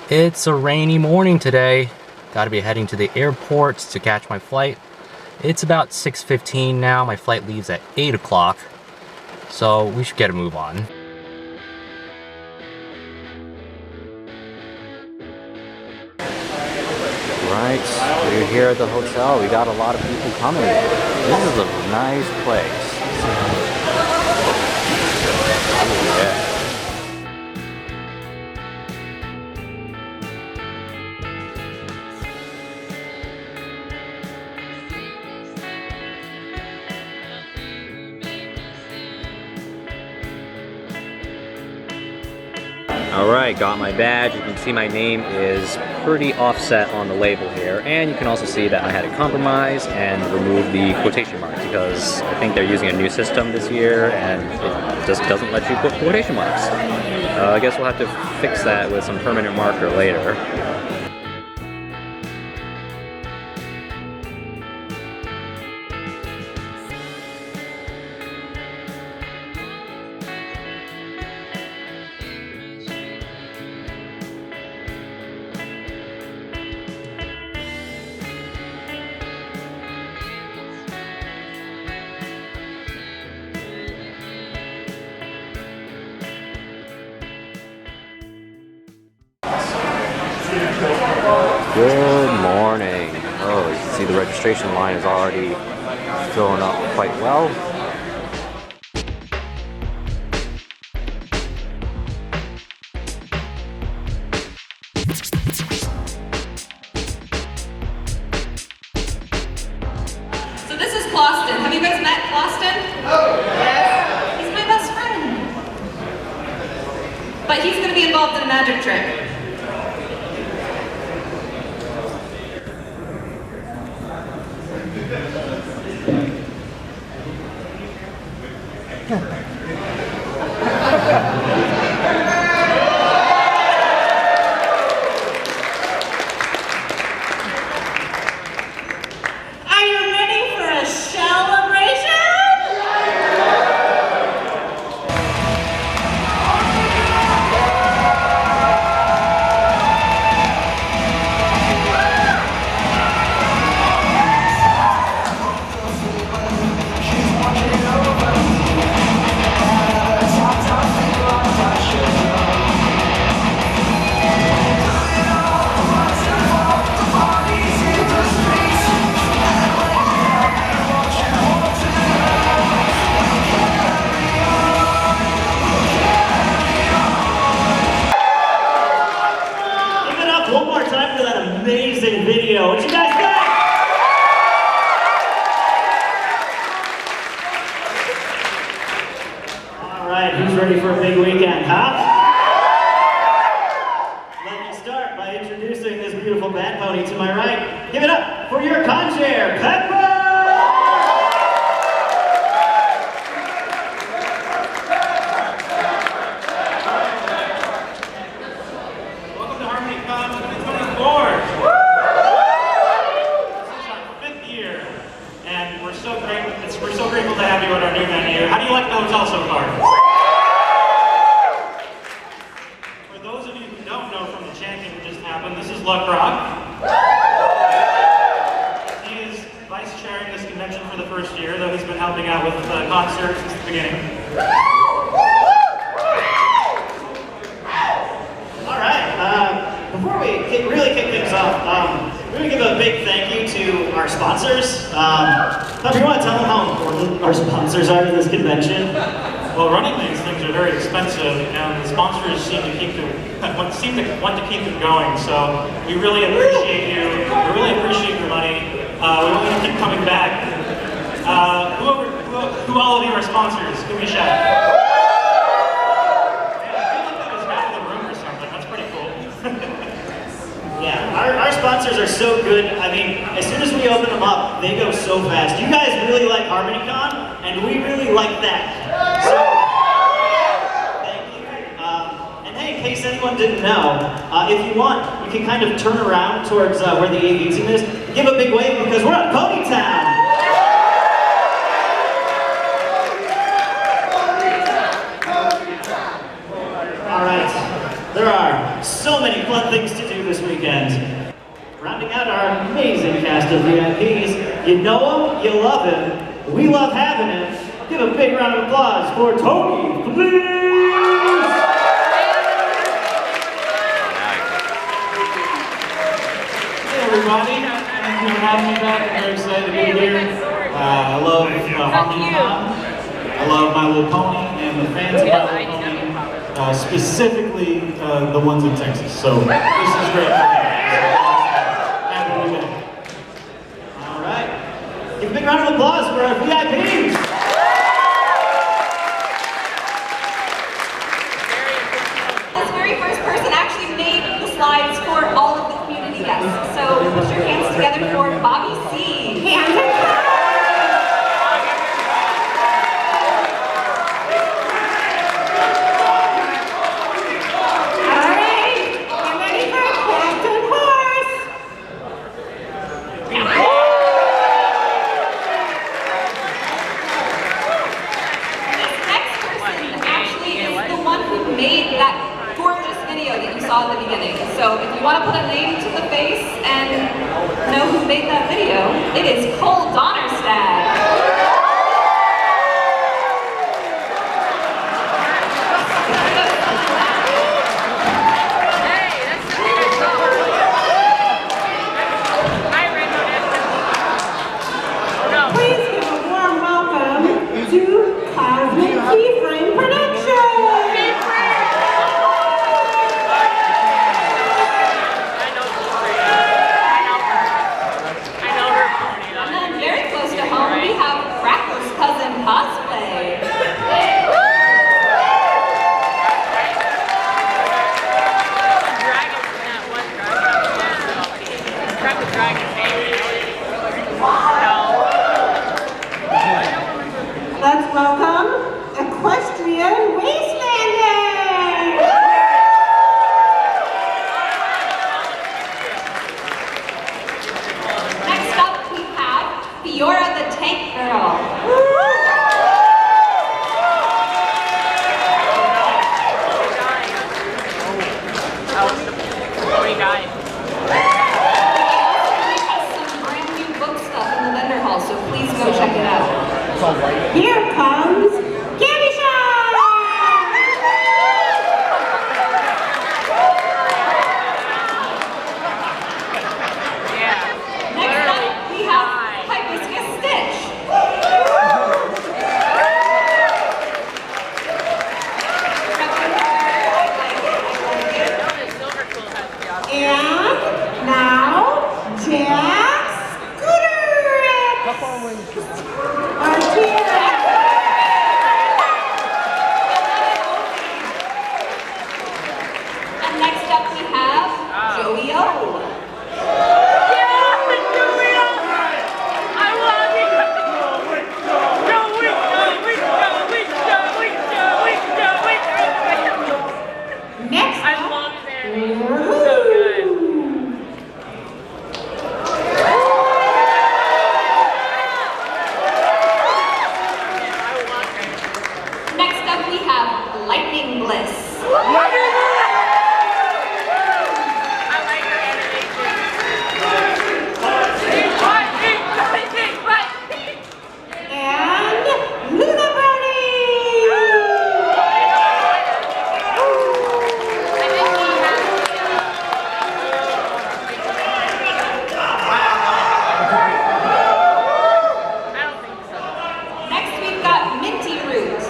It's a rainy morning today. Gotta be heading to the airport to catch my flight. It's about 6:15 now. My flight leaves at 8 o'clock. So we should get a move on. Right, we're here at the hotel. We got a lot of people coming. This is a nice place. Oh, yeah. Alright, got my badge. You can see my name is pretty offset on the label here, and you can also see that I had to compromise and remove the quotation marks because I think they're using a new system this year and it just doesn't let you put quotation marks. I guess we'll have to fix that with some permanent marker later. Good morning. Oh, you can see the registration line is already filling up quite well. So this is Closton. Have you guys met Closton? Oh, yes. He's my best friend. But he's going to be involved in a magic trick. Amazing video. What you guys think? All right, who's ready for a big weekend, huh? Let me start by introducing this beautiful bad pony to my right. Give it up for your con chair, Pepper! Welcome to HarmonyCon 2024. We're so grateful to have you at our new venue. How do you like the hotel so far? For those of you who don't know from the chanting that just happened, this is Luck Rock. He is vice chairing this convention for the first year, though he's been helping out with the concert since the beginning. All right, before we really kick things off, we're going to give a big thank you to our sponsors. If you want to tell them how important our sponsors are to this convention? Well, running these things are very expensive, and the sponsors seem to want to keep them going. So we really appreciate you. We really appreciate your money. We want you to keep coming back. Who all of you are sponsors? Give me a shout. Yeah, I feel like that was half the room or something. That's pretty cool. Yeah, our sponsors are so good. I mean, as soon as we open them up, they go so fast. You guys really like HarmonyCon, and we really like that. So, thank you. And hey, in case anyone didn't know, if you want, you can kind of turn around towards where the AV team is. Give a big wave because we're at Ponytown. All right, there are so many fun things to do this weekend. Rounding out our amazing cast of VIPs, you know him, you love him, we love having him. Give a big round of applause for Tony, please! Hey everybody, thank you for having me back. I'm very excited to be here. I love HarmonyCon. I love My Little Pony and the fans of My Little Pony, specifically the ones in Texas. So this is great for me. Happy to be back. All right. Give a big round of applause for our VIPs. This very first person actually made the slides for all of the community guests. So put your hands together for Bobby C. Hands up. At the beginning. So if you want to put a name to the face and know who made that video, it is Cole Donnerstad. Please give a warm welcome to Cosmic Keyframe Production. Cosplay. Let's welcome Equestrian Wastelander. Next up we have Fiora the Tank Girl. Go check it out. Here comes Candy Shop! Next up, we have Hibiscus Stitch. And now, Jack Scooter! Our T-Rex. And next up we have Joey O. Next I up, love it. So good. Next up we have Lightning Bliss. I like her animation. and Little Brony! Next we've got Minty Root.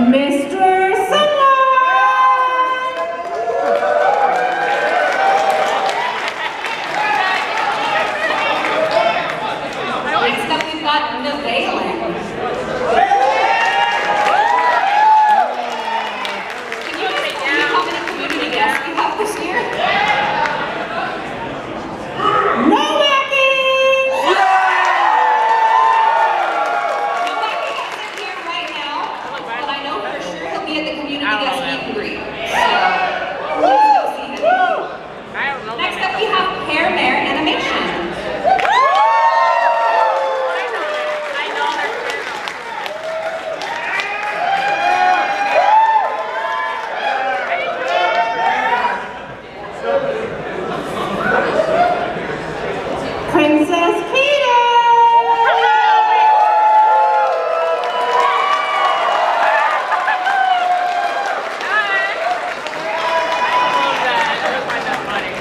Mr. Sunlight! Next up we've got Nevaeh. Can you just tell me how many community guests we have this year? No Wacky! Princess Peter!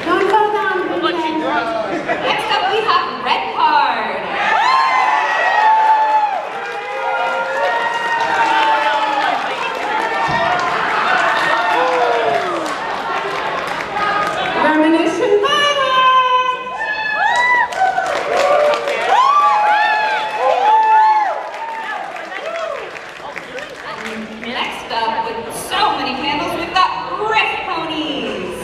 Don't go down, Princess. Next up we have Red Card. Premonition Next up, with so many candles, we've got Riff Ponies.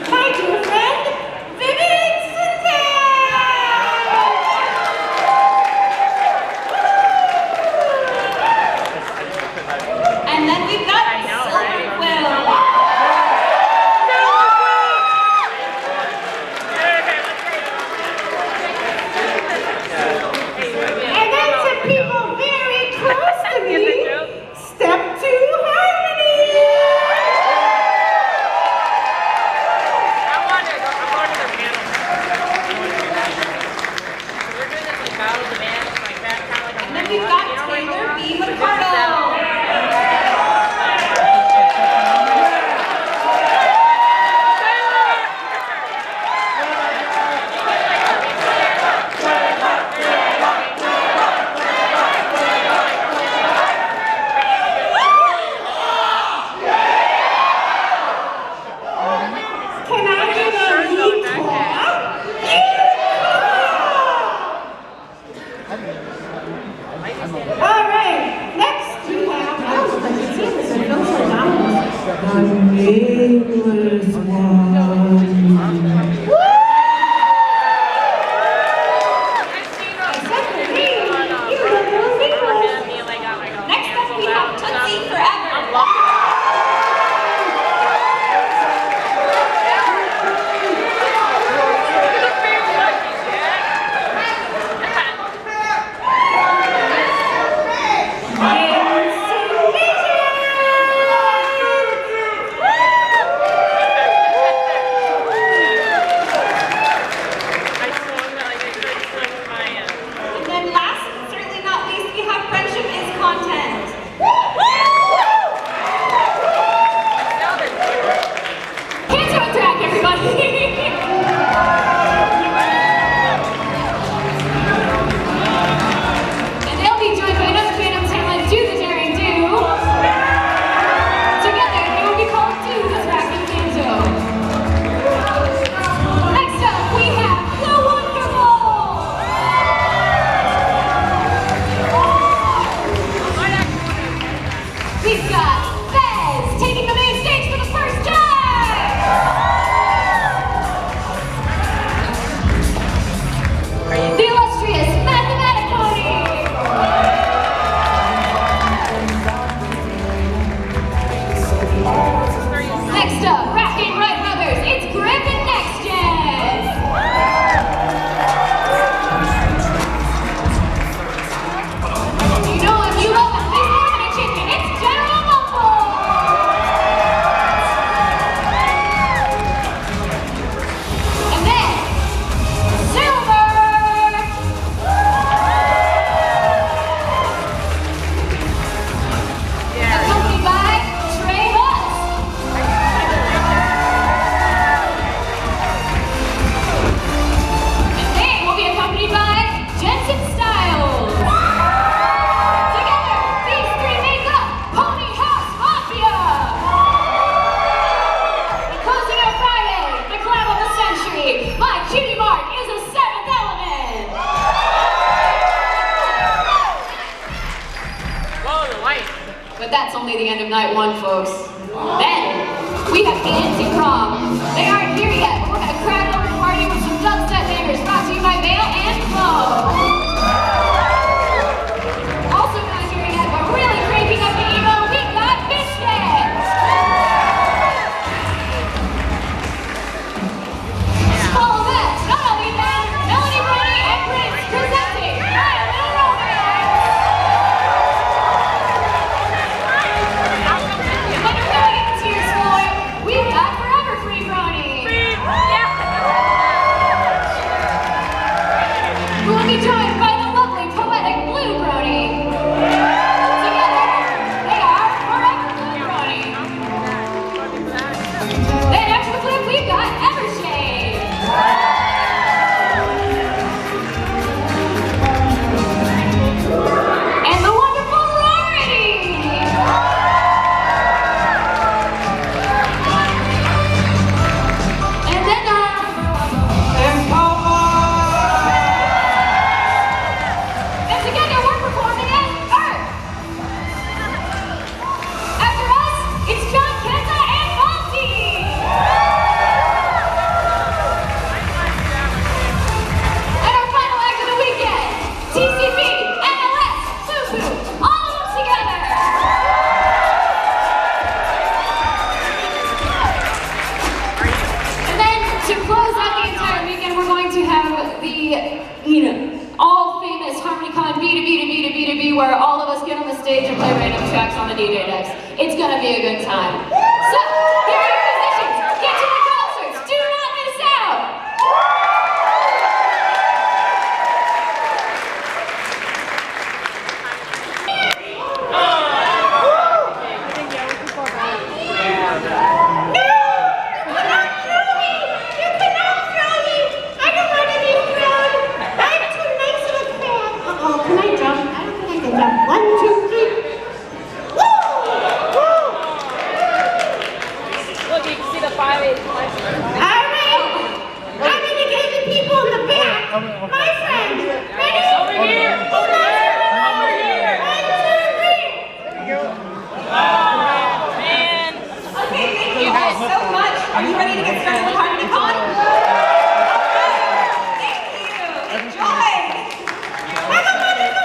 My dear friend, Vivian And then we've got Silver Quill. And then some people very close to me, step to Harmony! I wanted their panel. We're doing this like battle of the bands, like that, kind of like a And then we've got Taylor B. McCardle. Can I get a lead clap? All right, next we have, I don't know if I can see this, I don't slow down. The nameless one. Woo! Except for me, you little nameless. Next up we have Tootsie Forever. And then last, but certainly not least, we have Friendship is Content. Hands on track, everybody. And they'll be joined by another Phantom talent, Do the Daring Do. Together, they will be called Do the Track and Banjo. Next up, we have The Wonderful. We've got Fez taking the main stage for the first time. The illustrious Mathematic Pony. Next up, Racking Right Brothers, it's Griffin Next Gen. You know if you love them, there's more than a chicken, it's General Mumble. And then, Silver. Accompanied by Trey Huss. And they will be accompanied by Jensen Styles. Together, these three make up Pony House Mafia. And closing out Friday, the collab of the century, my cutie mark is a seventh element. Whoa, the light. But that's only the end of night one, folks. Then, we have the Anti-Prom. They aren't here yet, but we're gonna crack over the party with some dubstep bangers brought to you by Vale and Flo. Also not here yet, but really cranking up the emo, we got Biscuits. Follow that, not only that, Melanie, Brony, and Prince presenting My Little Romance. play random tracks on the DJ decks. It's gonna be a good time. So, here are your musicians. Get to the concerts. Do not miss out. Are you ready to get started with HarmonyCon? Thank you. Enjoy. Have a wonderful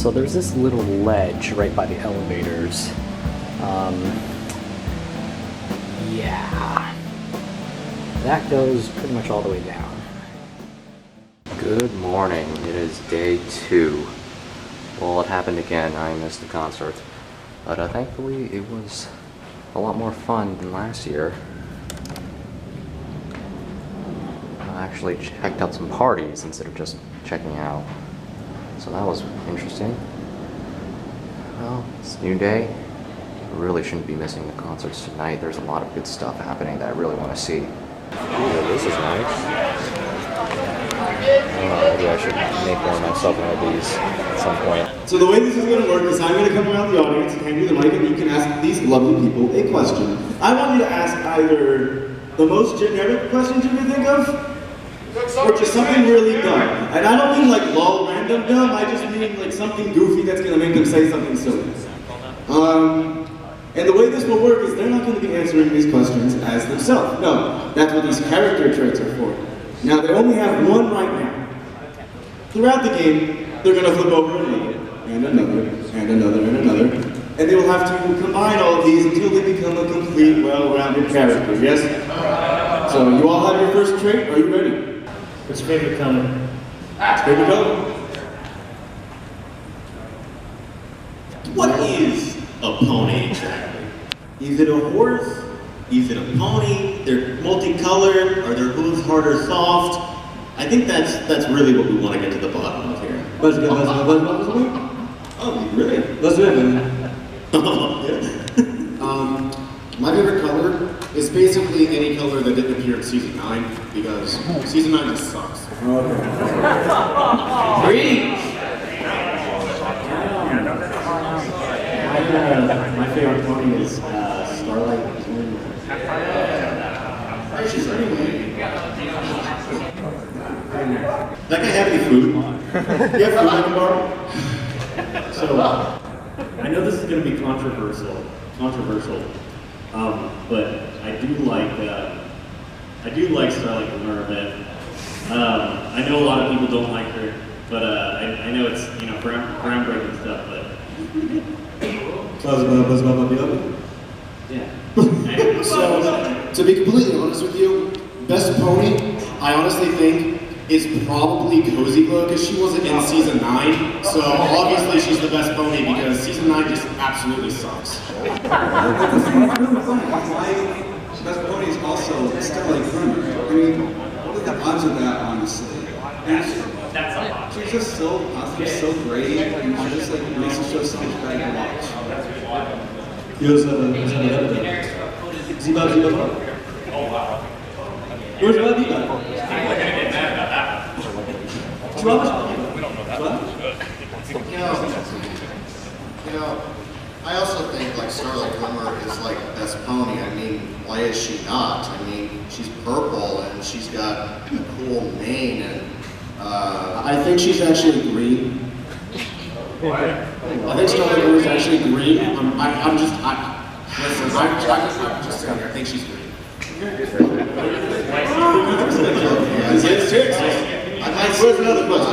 So there's this little ledge right by the elevators. Yeah. That goes pretty much all the way down. Good morning. It is day 2. Well, it happened again. I missed the concert. But thankfully, it was a lot more fun than last year. I actually checked out some parties instead of just checking out. So that was interesting. Well, it's a new day. I really shouldn't be missing the concerts tonight. There's a lot of good stuff happening that I really want to see. Ooh, this is nice. Maybe I should make one myself one of these at some point. So the way this is going to work is I'm going to come around the audience and hand you the mic and you can ask these lovely people a question. I want you to ask either the most generic questions you can think of, or just something really dumb. And I don't mean like lol random dumb, I just mean like something goofy that's going to make them say something silly. And the way this will work is they're not going to be answering these questions as themselves. No, that's what these character traits are for. Now they only have one right now. Throughout the game, they're going to flip over another, and another, and another, and another. And they will have to combine all of these until they become a complete, well-rounded character, yes? So you all have your first trait, are you ready? What's your favorite color? Here we go. What is a pony exactly? Is it a horse? Is it a pony? They're multicolored. Are their hooves hard or soft? I think that's really what we want to get to the bottom of here. Oh, really? Let's do it, man. My favorite color is basically any color that didn't appear in season 9 because season 9 just sucks. Green! My favorite pony is Starlight. That guy have any food? You have food I can borrow? So, I know this is going to be controversial, but I do like Starlight Glimmer a bit. I know a lot of people don't like her, but I know it's groundbreaking stuff. But yeah. So, to be completely honest with you, best pony, I honestly think, is probably Cozy Glow because she wasn't in season 9. So obviously she's the best pony because season 9 just absolutely sucks. My best pony is also Starlight Glimmer. I mean, what are the odds of that, honestly? She's just so awesome, so great, and she just like makes the show so much better to watch. You know, I also think like Starlight Glimmer is like best pony. I mean, why is she not? I mean, she's purple and she's got a cool mane and I think she's actually green. I think Starlight Glimmer is actually green. I'm just saying, I think she's green. Where's another question? I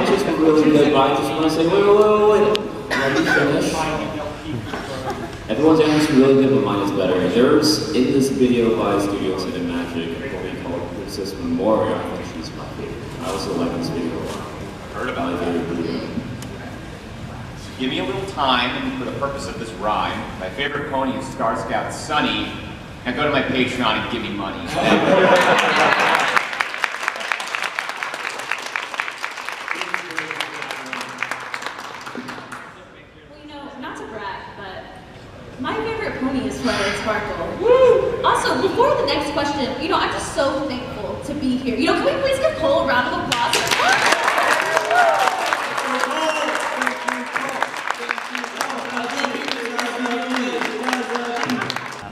just really good, but I just want to say, wait. Let me finish. Everyone's answer is really good, but mine is better. There's, in this video by Studio Cinemagic, a pony called Princess Memoria. I think she's my favorite. I also like this video a lot. Heard about it. Give me a little time, and for the purpose of this rhyme, my favorite pony is Star Scout Sunny. Now go to my Patreon and give me money. Not to brag, but my favorite pony is Twilight Sparkle. Woo! Also, before the next question, I'm just so thankful to be here. Can we please give Cole a round of applause?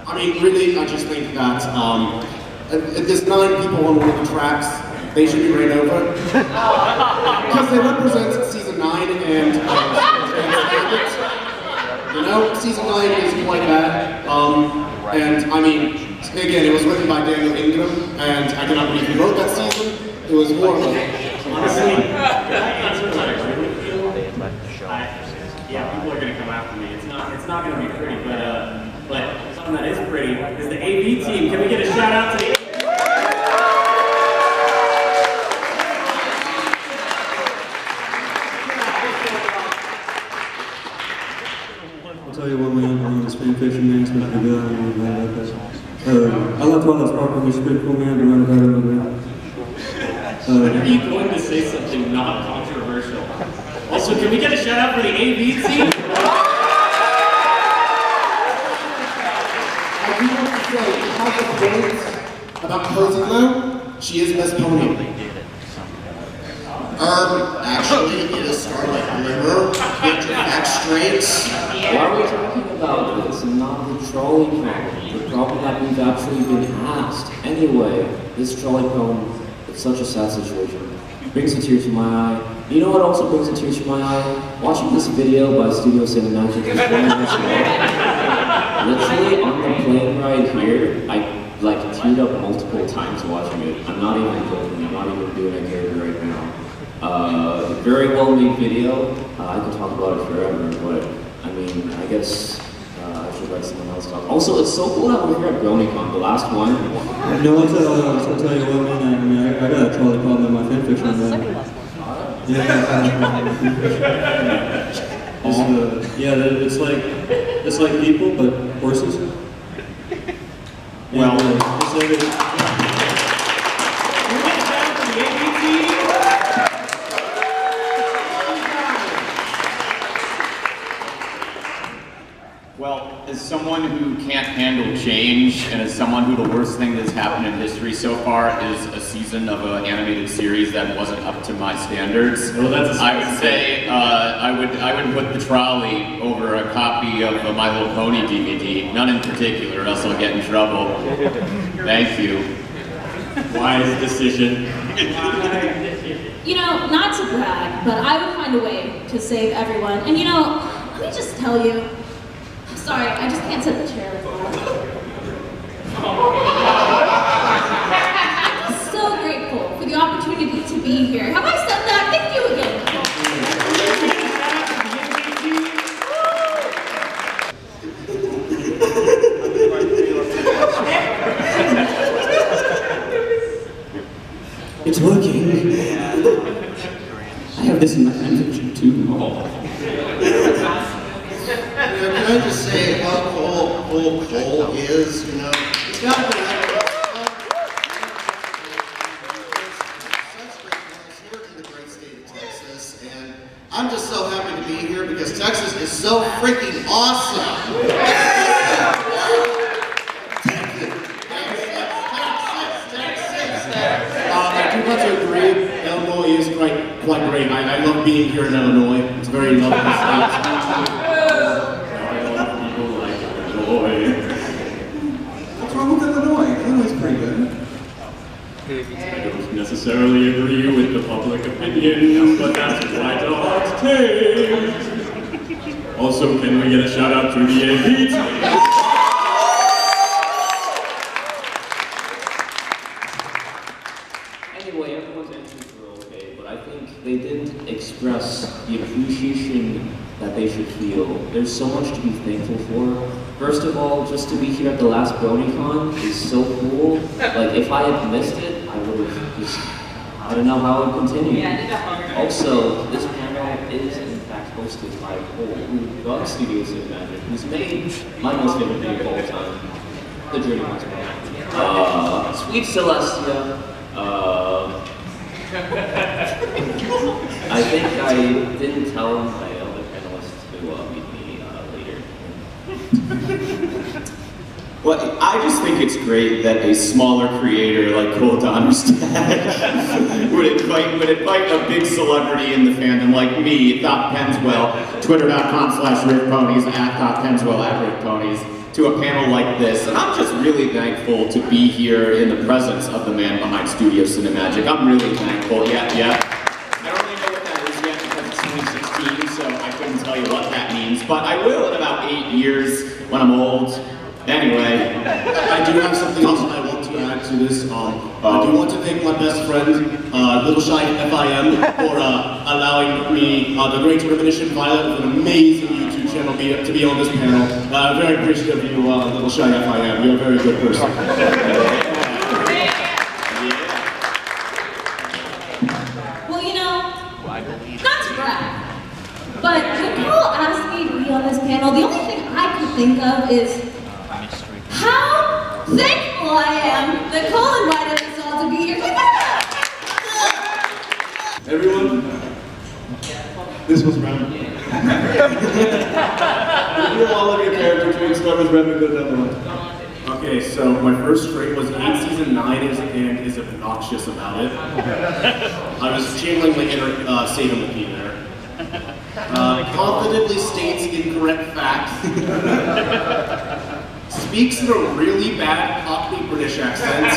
I mean, really, I just think that if there's 9 people on one of the tracks, they should be ran over. Because they represent season 9 and season 9 is quite bad. And I mean, again, it was written by Daniel Ingram, and I cannot believe he wrote that season. It was more of a... Honestly, yeah, people are going to come after me. It's not going to be pretty, but something that is pretty is the AV team. Can we get a shout out to the AV? I'll tell you what, man, I'm this fanfiction, man, it's been pretty good. I love Twilight Sparkle, it's pretty cool, man, but not about it, man. When are you going to say something not controversial? Also, can we get a shout out for the AV team? I do want to say, how the points about Cozy Glow, she is best pony. Actually, it is Starlight Glimmer. Get your facts straight. Why are we talking about this and not the trolley problem? The problem that we've actually been asked. Anyway, this trolley problem, it's such a sad situation. It brings a tear to my eye. You know what also brings a tear to my eye? Watching this video by Studio Cinemagic is 1 minute long. Literally on the plane ride here, I teared up multiple times watching it. I'm not even joking. I'm not even doing a character right now. Very well made video. I could talk about it forever, but I mean, I guess I should let someone else talk. Also, it's so cool that we're here at BronyCon, the last one. No, I'll tell you what, man, I mean, I got a trolley problem in my fanfiction, man. Yeah, it's like people, but horses. Well, Well, as someone who can't handle change, and as someone who the worst thing that's happened in history so far is a season of an animated series that wasn't up to my standards, I would say I would put the trolley over a copy of a My Little Pony DVD. None in particular, or else I'll get in trouble. Thank you. Wise decision. You know, not to brag, but I would find a way to save everyone. And you know, let me just tell you, I'm sorry, I just can't sit in the chair with you. I'm just so grateful for the opportunity to be here. Have I said that? Thank you again. It's working. I have this in my handkerchief too. Can I just say how cool Cole is, you know? It's got to be such great girls here in the great state of Texas, and I'm just so happy to be here because Texas is so freaking awesome. I do have to agree, Illinois is quite great. I love being here in Illinois. It's a very lovely state. What's wrong with Illinois? Illinois is pretty good. I don't necessarily agree with the public opinion, but that's quite a hot take. Also, can we get a shout out to the AV team? Anyway, everyone's entries were okay, but I think they didn't express the appreciation that they should feel. There's so much to be thankful for. First of all, just to be here at the last BronyCon is so cool. Like, if I had missed it, I would have just, I don't know how it would continue. Also, this panel is in fact hosted by Cole, who got Studio Cinemagic, who's made my most favorite video of all time, the Journey Master. Sweet Celestia, I think I didn't tell my other panelists to meet me later. Well, I just think it's great that a smaller creator like Cole Donnerstad would invite a big celebrity in the fandom like me, Doc Penswell, twitter.com/riffponies, @DocPenswell, @riffponies, to a panel like this. And I'm just really thankful to be here in the presence of the man behind Studio Cinemagic. I'm really thankful, yeah. I don't really know what that is yet because it's 2016, so I couldn't tell you what that means, but I will in about 8 years when I'm old. Anyway. I do have something else I want to add to this. I do want to thank my best friend, Little Shy FIM, for allowing me the great Intermission Violet with an amazing YouTube channel to be on this panel. Very appreciative of you, Little Shy FIM. You're a very good person. Well, you know, not to brag, but when Cole asked me to be on this panel, the only thing I could think of is how thankful I am that Cole invited us all to be here. Everyone, this was Rem. Review all of your character traits, start with Rem and go down the line. Okay, so my first trait was 8 season 9 and is obnoxious about it. I was channeling my inner Satan McKee there. Confidently states incorrect facts. Speaks in a really bad Cockney British accent.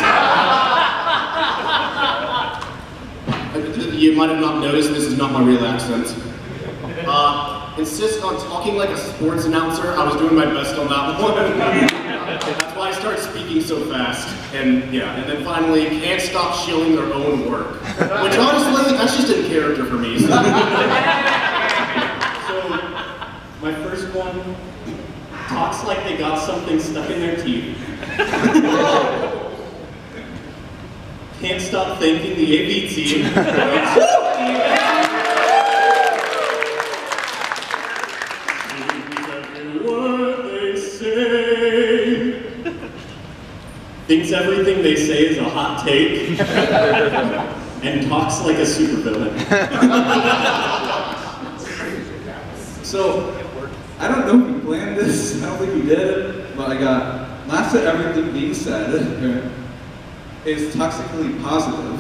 You might have not noticed this is not my real accent. Insists on talking like a sports announcer. I was doing my best on that one. That's why I started speaking so fast. And yeah, and then finally, can't stop shilling their own work. Which honestly, that's just in character for me. So my first one talks like they got something stuck in their teeth. Can't stop thanking the AV team. What they say. thinks everything they say is a hot take, and talks like a supervillain. So, I don't know if you planned this, I don't think you did, but I got laughs at everything being said, is toxically positive,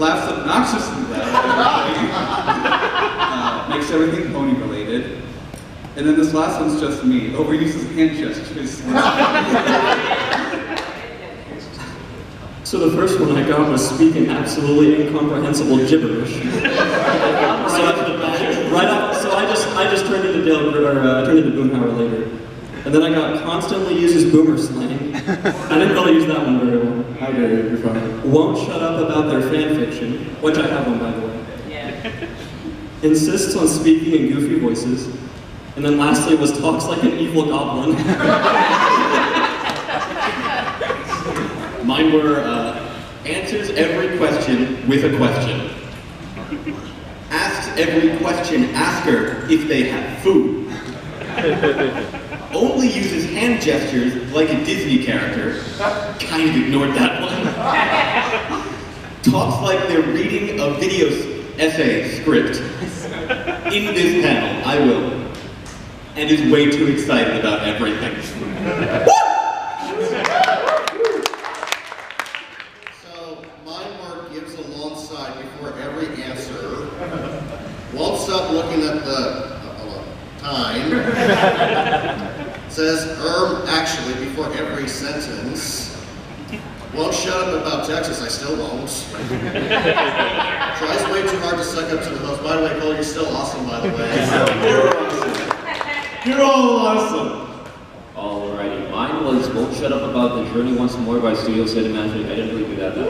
laughs obnoxiously loud, makes everything pony related, and then this last one's just me, overuses hand gestures. So the first one I got was speaking absolutely incomprehensible gibberish. I just turned into turned into Boomhauer later. And then I got constantly uses boomer slang. I didn't really use that one very well. How dare you, you're fine. Won't shut up about their fan fiction, which I have one by the way. Yeah. Insists on speaking in goofy voices. And then lastly was talks like an evil goblin. Mine were answers every question with a question. Asks every question asker if they have food. Only uses hand gestures like a Disney character. Kind of ignored that one. Talks like they're reading a video essay script. In this panel, I will. And is way too excited about everything. So, mine mark gives a long sigh before every answer. Won't stop looking at the time. Says, actually, before every sentence. Won't shut up about Texas, I still won't. Tries way too hard to suck up to the host. By the way, Cole, you're still awesome, by the way. You're all awesome. Alrighty, mine was Won't Shut Up About the Journey Once More by Studio City Magic. I didn't really do that way.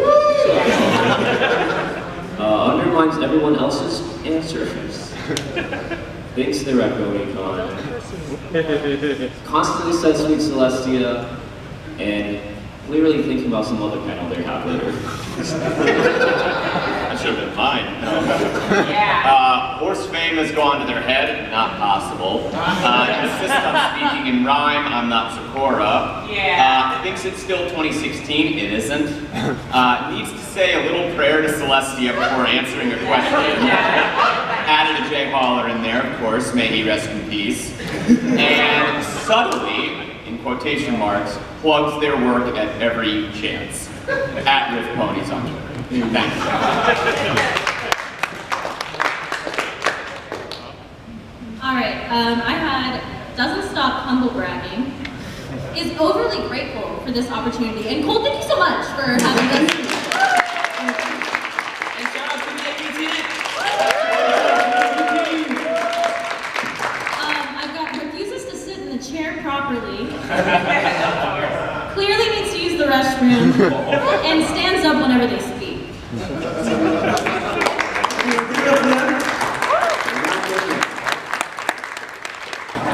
Undermines everyone else's answers. Thinks they're at BronyCon. Constantly says Sweet Celestia, and clearly thinking about some other panel they have later. That should have been mine. Yeah. Horse fame has gone to their head, not possible. Insists on speaking in rhyme, I'm not Sakura. Yeah. Thinks it's still 2016, it isn't. Needs to say a little prayer to Celestia before answering a question. Added a Jay Haller in there, of course, may he rest in peace. And subtly, in quotation marks, plugs their work at every chance. At Riff Ponies on Twitter. Thank you. Alright, I had doesn't stop humble bragging, is overly grateful for this opportunity, and Cole, thank you so much for having us. And shout out to the AP team. I've got refuses to sit in the chair properly, clearly needs to use the restroom, and stands up whenever they speak.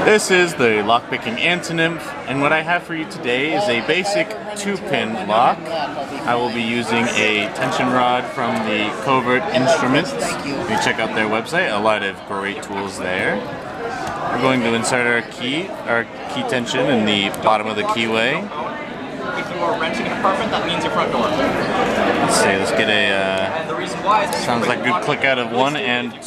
This is the LockPickingAntonymph, and what I have for you today is a basic 2-pin lock. I will be using a tension rod from the Covert Instruments. You can check out their website, a lot of great tools there. We're going to insert our key tension in the bottom of the keyway. If you are renting an apartment, that means your front door. Let's see, let's get and the reason why is sounds like a good click out of 1 and 2.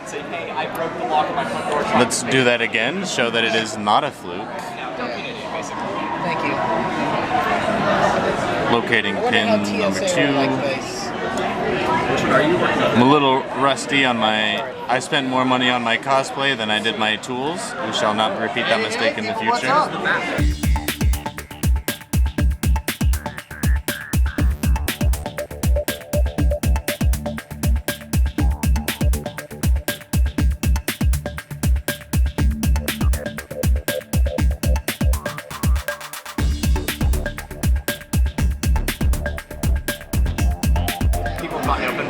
Say, hey, I broke the lock of my front door. Let's do that again, show that it is not a fluke. Don't be an idiot, basically. Thank you. Locating pin number 2. I'm a little rusty on I spent more money on my cosplay than I did my tools. We shall not repeat that mistake in the future.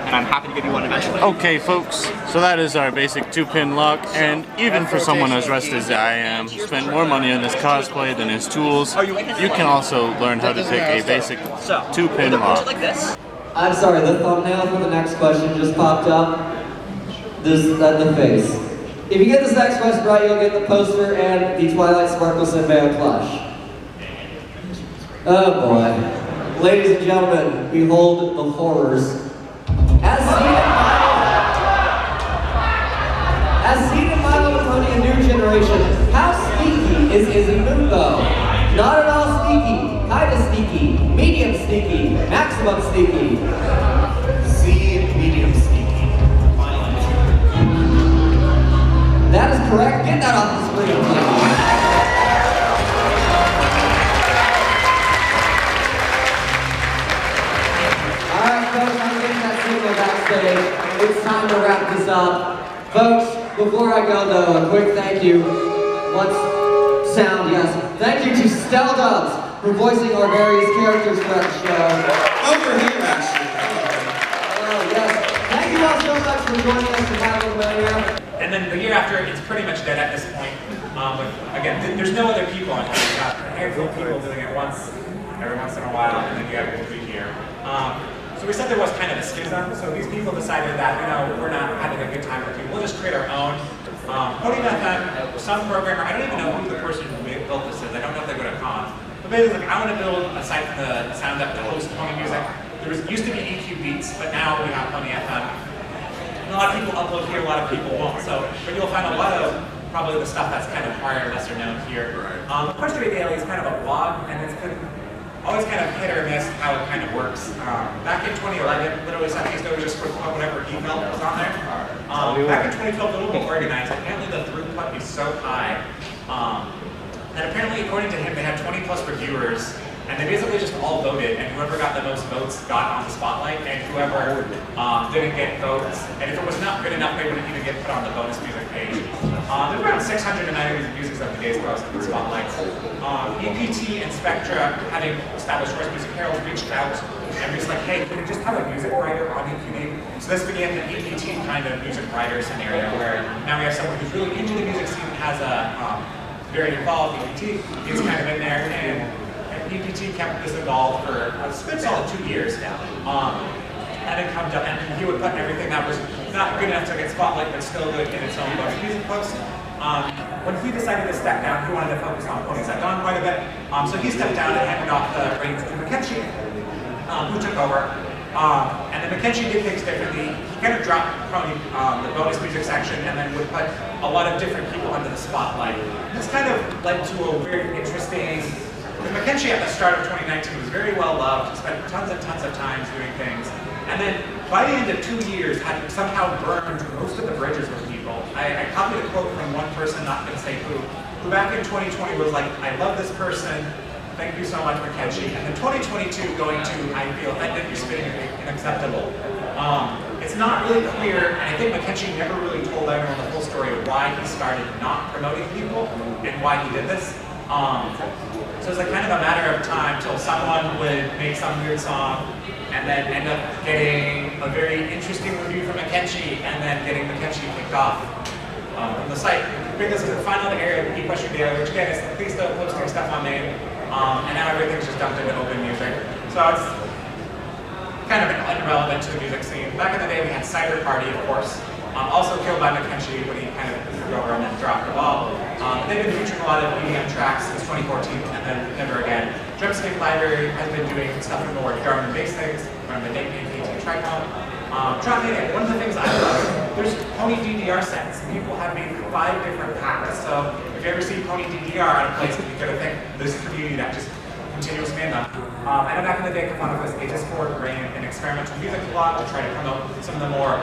And I'm happy to give you one eventually. Okay folks, so that is our basic 2-pin lock, and even for someone as rusty as I am, who spent more money on his cosplay than his tools, you can also learn how to pick a basic 2-pin lock. I'm sorry, the thumbnail for the next question just popped up. This is the face. If you get this next question right, you'll get the poster and the Twilight Sparkle Symbiote plush. Oh boy. Ladies and gentlemen, behold the horrors. As seen in My Little Pony: A New Generation, how sneaky is Izumumbo? Not at all sneaky, kinda sneaky, medium sneaky, maximum sneaky. C, medium sneaky. That is correct. Get that off the screen, please. Alright, folks, I'm getting that signal backstage. It's time to wrap this up. Folks, before I go though, a quick thank you. Once sound, yes. Thank you to Stell Dubs for voicing our various characters throughout the show. Over here, actually. Oh, yes. Thank you all so much for joining us for My Little Millionaire. And then the year after, it's pretty much dead at this point. But again, there's no other people on here. You've got a handful of people doing it every once in a while, and then you have to be here. So we said there was kind of a schism, so these people decided that, we're not having a good time with you. We'll just create our own. Pony.fm, some programmer, I don't even know who the person who built this is. I don't know if they go to cons. But basically, I want to build a site for the sound up to host Pony music. There used to be EQ Beats, but now we have Pony FM. And a lot of people upload here, a lot of people won't. But you'll find a lot of probably the stuff that's kind of higher, lesser known here. Push to Daily is kind of a blog, and it's been always kind of hit or miss how it kind of works. Back in 2011, literally Southeast always just put whatever he felt was on there. Back in 2012, a little more organized. Apparently the throughput is so high that apparently, according to him, they had 20 plus reviewers, and they basically just all voted, and whoever got the most votes got on the spotlight, and whoever didn't get votes, and if it was not good enough, they wouldn't even get put on the bonus music page. There's around 690 music of the day's gross in the spotlights. EPT and Spectra, having established First Music Herald, reached out and was like, hey, can we just have a music writer on EPT? So this began an EPT kind of music writer scenario where now we have someone who's really into the music scene, has a very involved EPT, he's kind of in there, and EPT kept this involved for a good solid 2 years now. And it comes up, and he would put everything that was not good enough to get spotlight, but still good in its own bonus music post. When he decided to step down, he wanted to focus on Ponies at Dawn quite a bit. So he stepped down and handed off the reins to McKenzie, who took over. And then McKenzie did things differently. He kind of dropped Pony, the bonus music section, and then would put a lot of different people under the spotlight. This kind of led to a weird, interesting. McKenzie at the start of 2019 was very well loved. He spent tons and tons of time doing things. And then by the end of 2 years, had somehow burned most of the bridges with people. I copied a quote from one person, not going to say who back in 2020 was like, I love this person, thank you so much, McKenzie. And then 2022 going to, I feel offended, you're spitting unacceptable. It's not really clear, and I think McKenzie never really told everyone the full story of why he started not promoting people and why he did this. So it's like kind of a matter of time till someone would make some weird song and then end up getting a very interesting review from McKenzie and then getting McKenzie kicked off from the site. Because it's the final area of ePush Daily, which again is please don't post your stuff on name. And now everything's just dumped into open music. So it's kind of irrelevant to the music scene. Back in the day we had Cider Party, of course. Also killed by McKenzie when he kind of took over and then dropped the ball. They've been featuring a lot of EDM tracks since 2014 and then never again. Drumstick Library has been doing stuff for more drum and bass things, from the Date KT Tricom. One of the things I love, there's Pony DDR sets. People have made 5 different packs. So if you ever see Pony DDR at a place, you gotta think there's a community that just continuously made them. I know back in the day, Caponopus Discord ran an experimental music blog to try to promote some of the more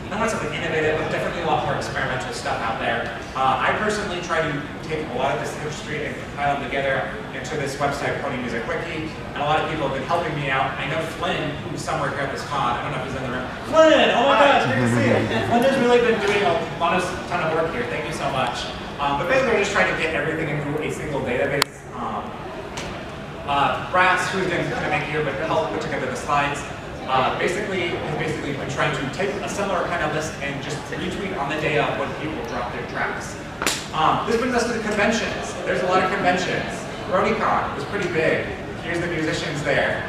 not something innovative, but definitely a lot more experimental stuff out there. I personally try to take a lot of this history and compile them together into this website, Pony Music Wiki, and a lot of people have been helping me out. I know Flynn, who's somewhere here at this con, I don't know if he's in the room. Flynn, oh my gosh, great to see you. Flynn has really been doing a ton of work here, thank you so much. But basically we're just trying to get everything into a single database. Brass, who's going to make here, but help put together the slides. Basically been trying to take a similar kind of list and just retweet on the day of when people drop their tracks. This brings us to the conventions. There's a lot of conventions. BronyCon was pretty big. Here's the musicians there.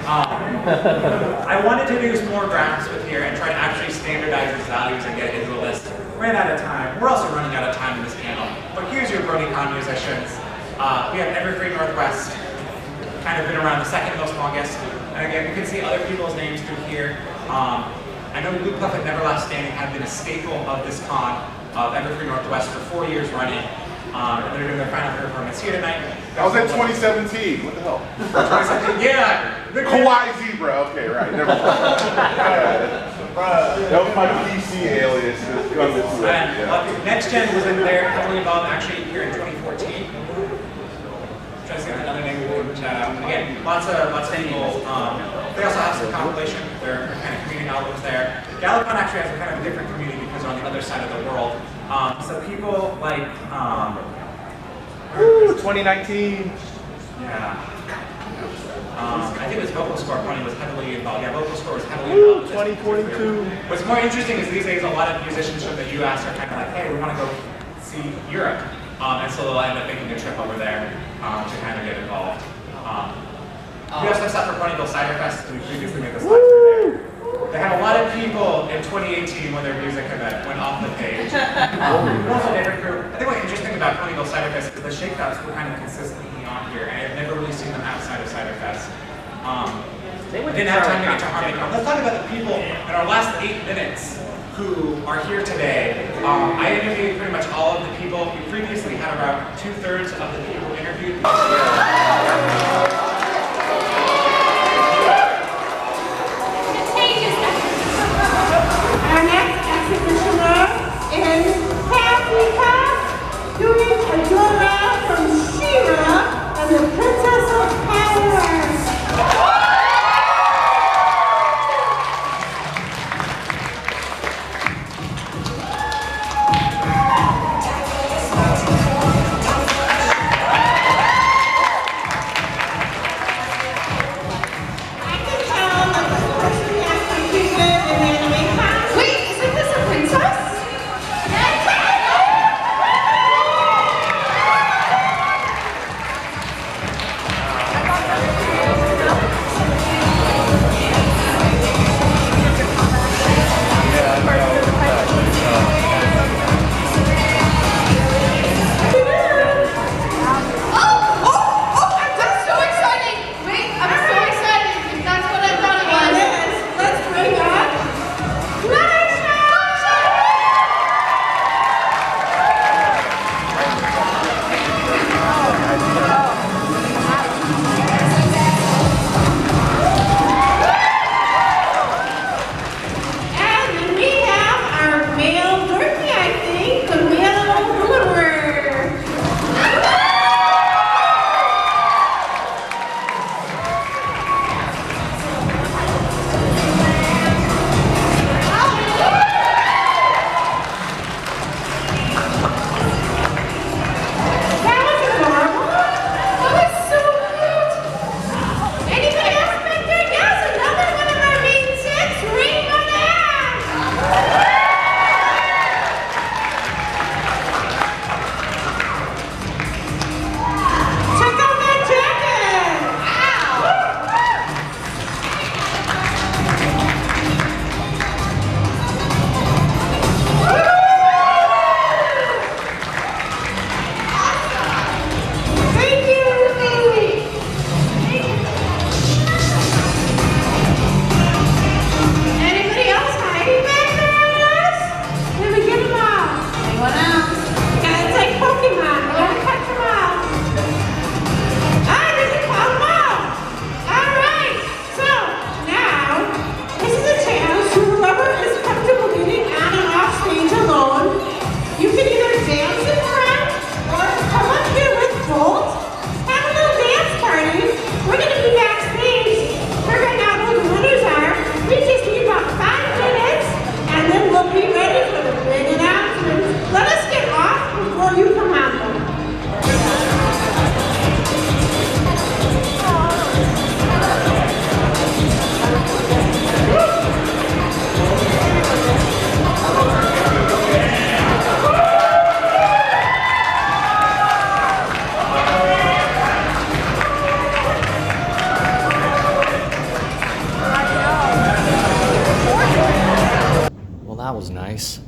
I wanted to do some more graphics with here and try to actually standardize these values and get it into a list. Ran out of time. We're also running out of time in this panel. But here's your BronyCon musicians. We have Evergreen Northwest, kind of been around the second most longest. And again, you can see other people's names through here. I know Loop Puff and Neverlast Standing have been a staple of this con of Everfree Northwest for 4 years running. And they're doing their final performance here tonight. That was in 2017. What the hell? 2017? Yeah. Kawaii Zebra. Okay, right. Never mind. That was my PC alias. Next Gen was in there, heavily involved actually here in 2014. Trying to see another name. Again, lots of people. They also have some compilation. Their kind of community albums there. GalaCon actually has a kind of a different community because they're on the other side of the world. So people like 2019. Yeah. I think it was Vocal Score Brony was heavily involved. Yeah, Vocal Score was heavily involved. 2022. What's more interesting is these days a lot of musicians from the US are kind of like, hey, we want to go see Europe. And so they'll end up making a trip over there to kind of get involved. We also have stuff for Bronyville Ciderfest. We previously made the slides for there. They had a lot of people in 2018 when their music event went off the page. Also a different group. I think what's interesting about Bronyville Ciderfest is the shakeouts were kind of consistently on here, and I've never really seen them outside of Ciderfest. We didn't have time to get to HarmonyCon. Let's talk about the people in our last 8 minutes who are here today. I interviewed pretty much all of the people. We previously had about 2/3 of the people interviewed. Our next exhibitioner is Paprika doing a Dora from She-Ra and the Princess of Power.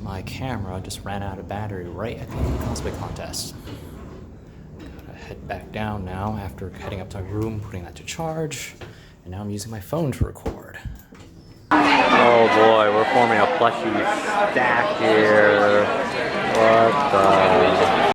My camera just ran out of battery right at the end of the cosplay contest. Gotta head back down now after heading up to my room, putting that to charge, and now I'm using my phone to record. Oh boy, we're forming a plushie stack here. What the...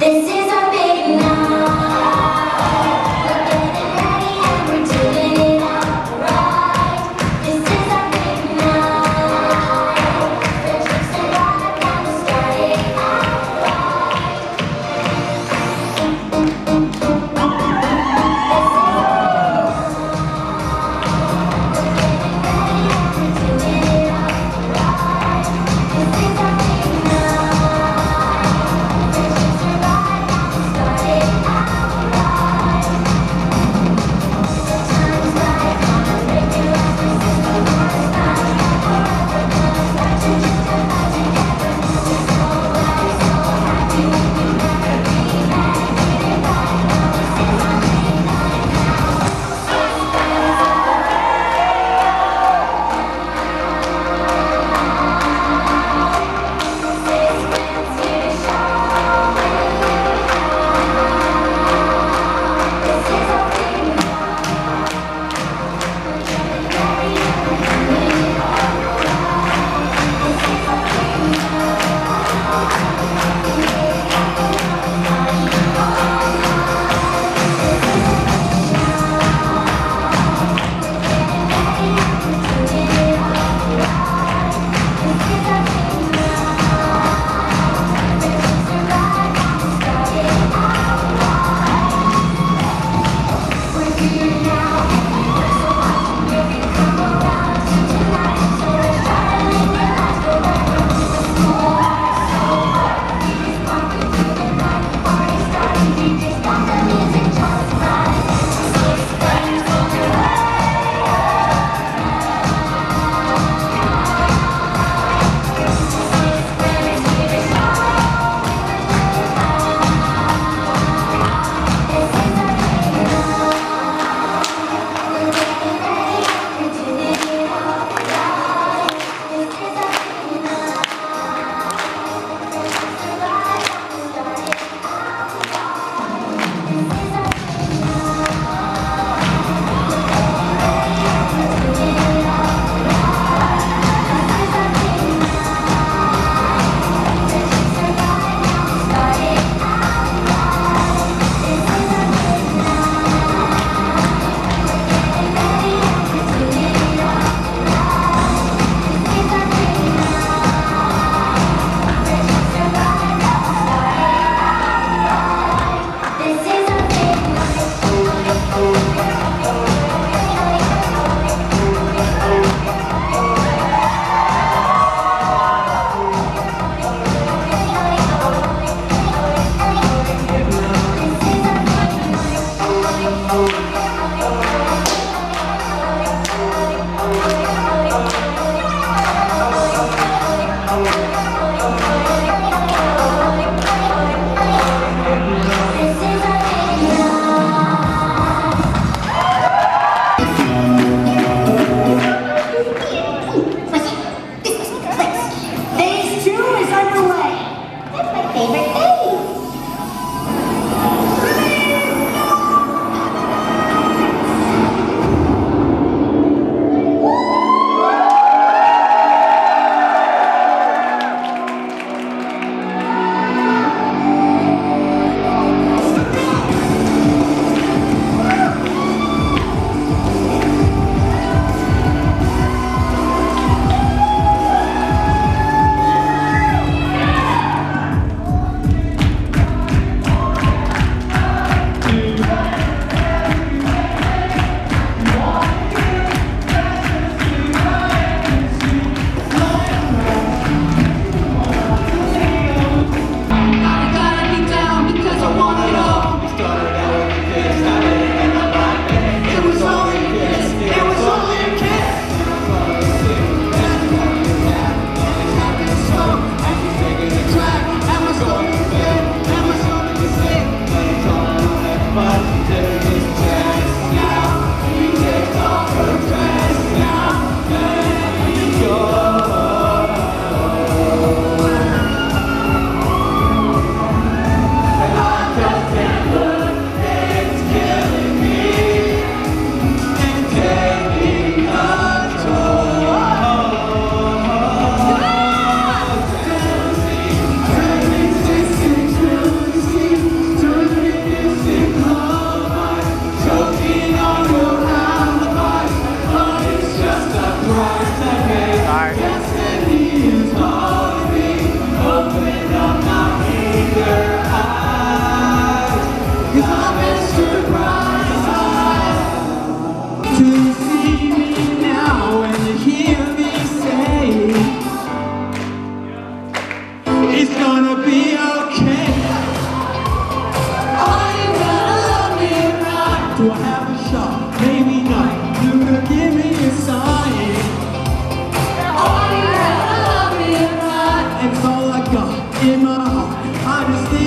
This is our big night. We're getting ready and we're doing it right. This is our big night. The tricks and ride gonna start it out right.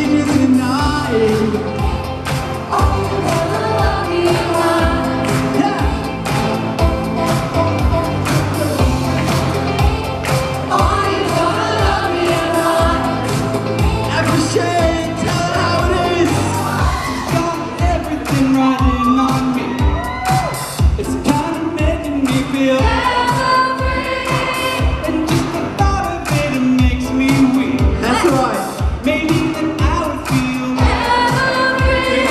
you tonight. Oh, you're gonna love me right. Yeah. Oh, you're gonna love me right. Appreciate, tell her how it is. Got everything riding on me. It's kind of making me feel and just the thought of it makes me weak. That's right. Maybe then I would feel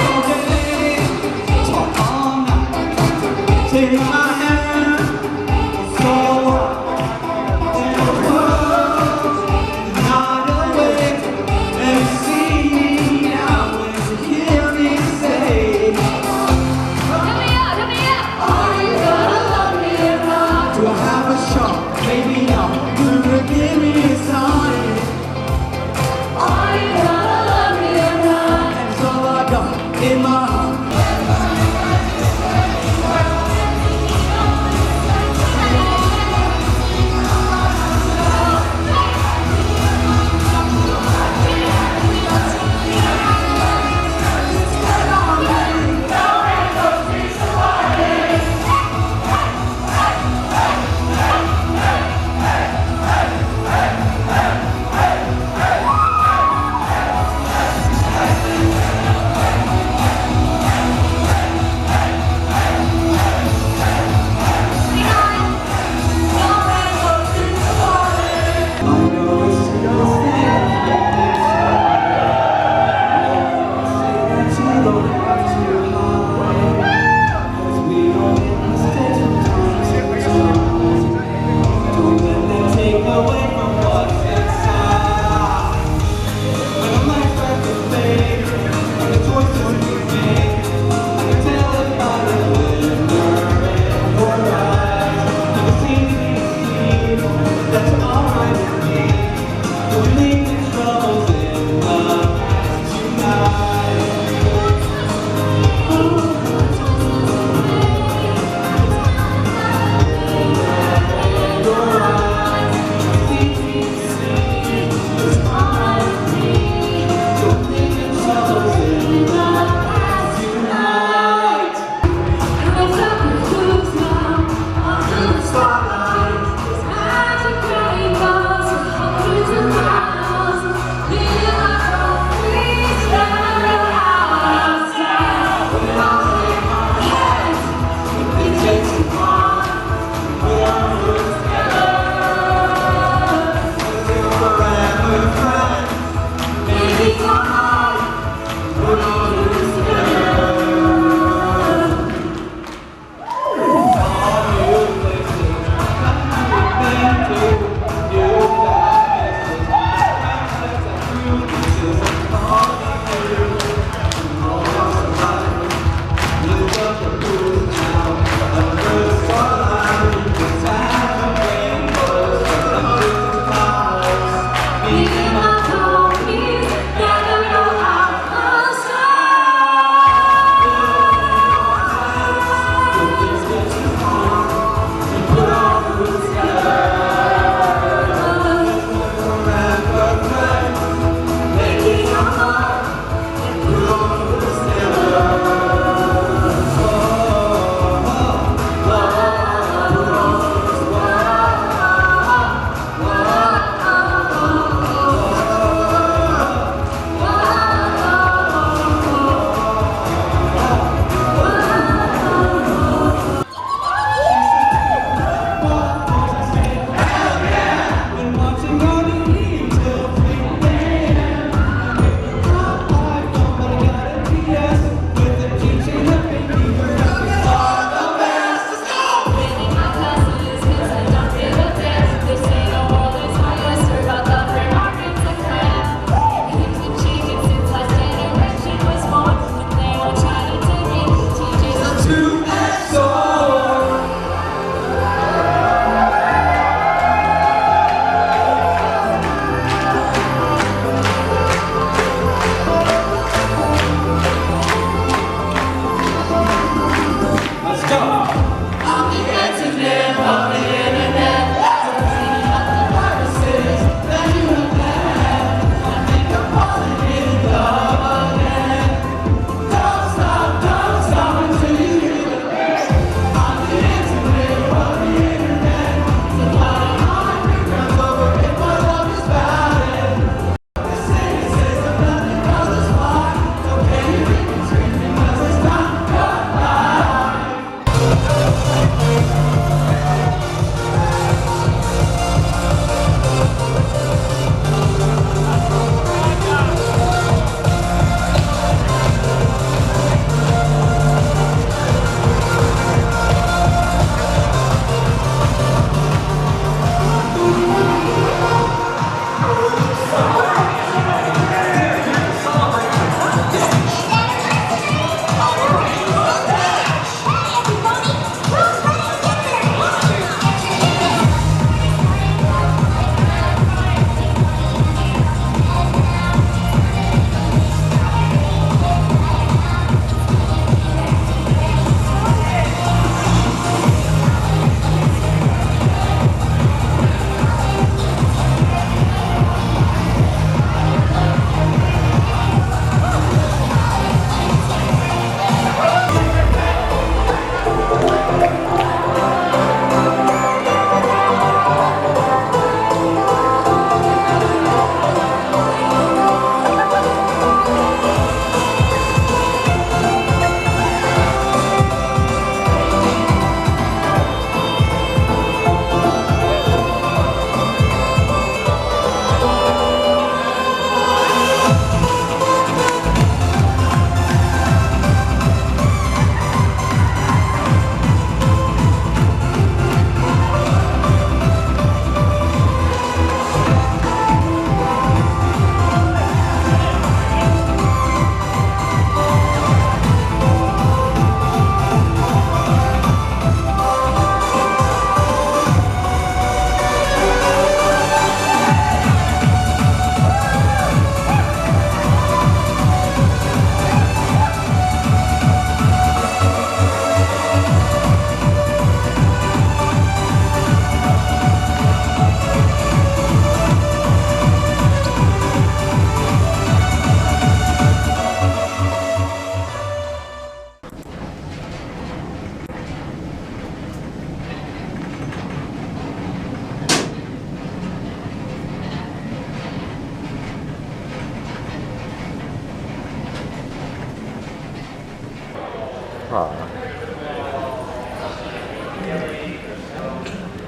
all day, talk all night. Take my hand, so and hold not awake and see me now and hear me say. Are you gonna love me or not? Do I have a shot? Maybe not. Will you give me a sign? Are you gonna love me or not? That's all I got in my heart.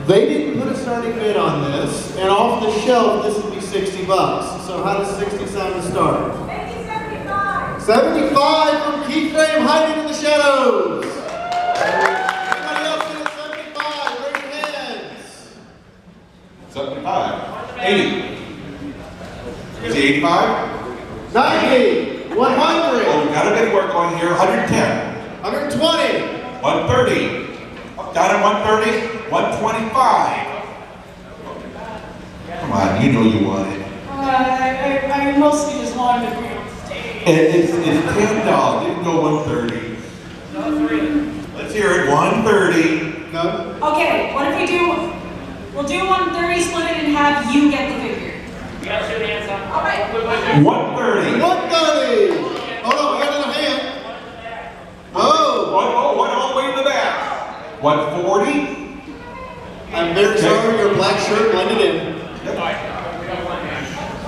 They didn't put a starting bid on this, and off the shelf, this would be $60. So how does 60 sound to start? 75 from Keith Graham, hiding in the shadows. Anybody else get a 75? Raise your hands. 75. 80. Is he 85? 90. 100. Oh, we got a bit of work going here. 110. 120. 130. Down at 130. 125. Come on, you know you want it. I mostly just wanted to be on stage. It's $10. Didn't go 130. Let's hear it. 130. No. Okay, what if we'll do 130, split it in half, you get the figure. You gotta show the hands up. All right. 130. 130. Hold on, we got another hand. Oh. One all the way to the back. 140. I'm very sorry, your black shirt blended in.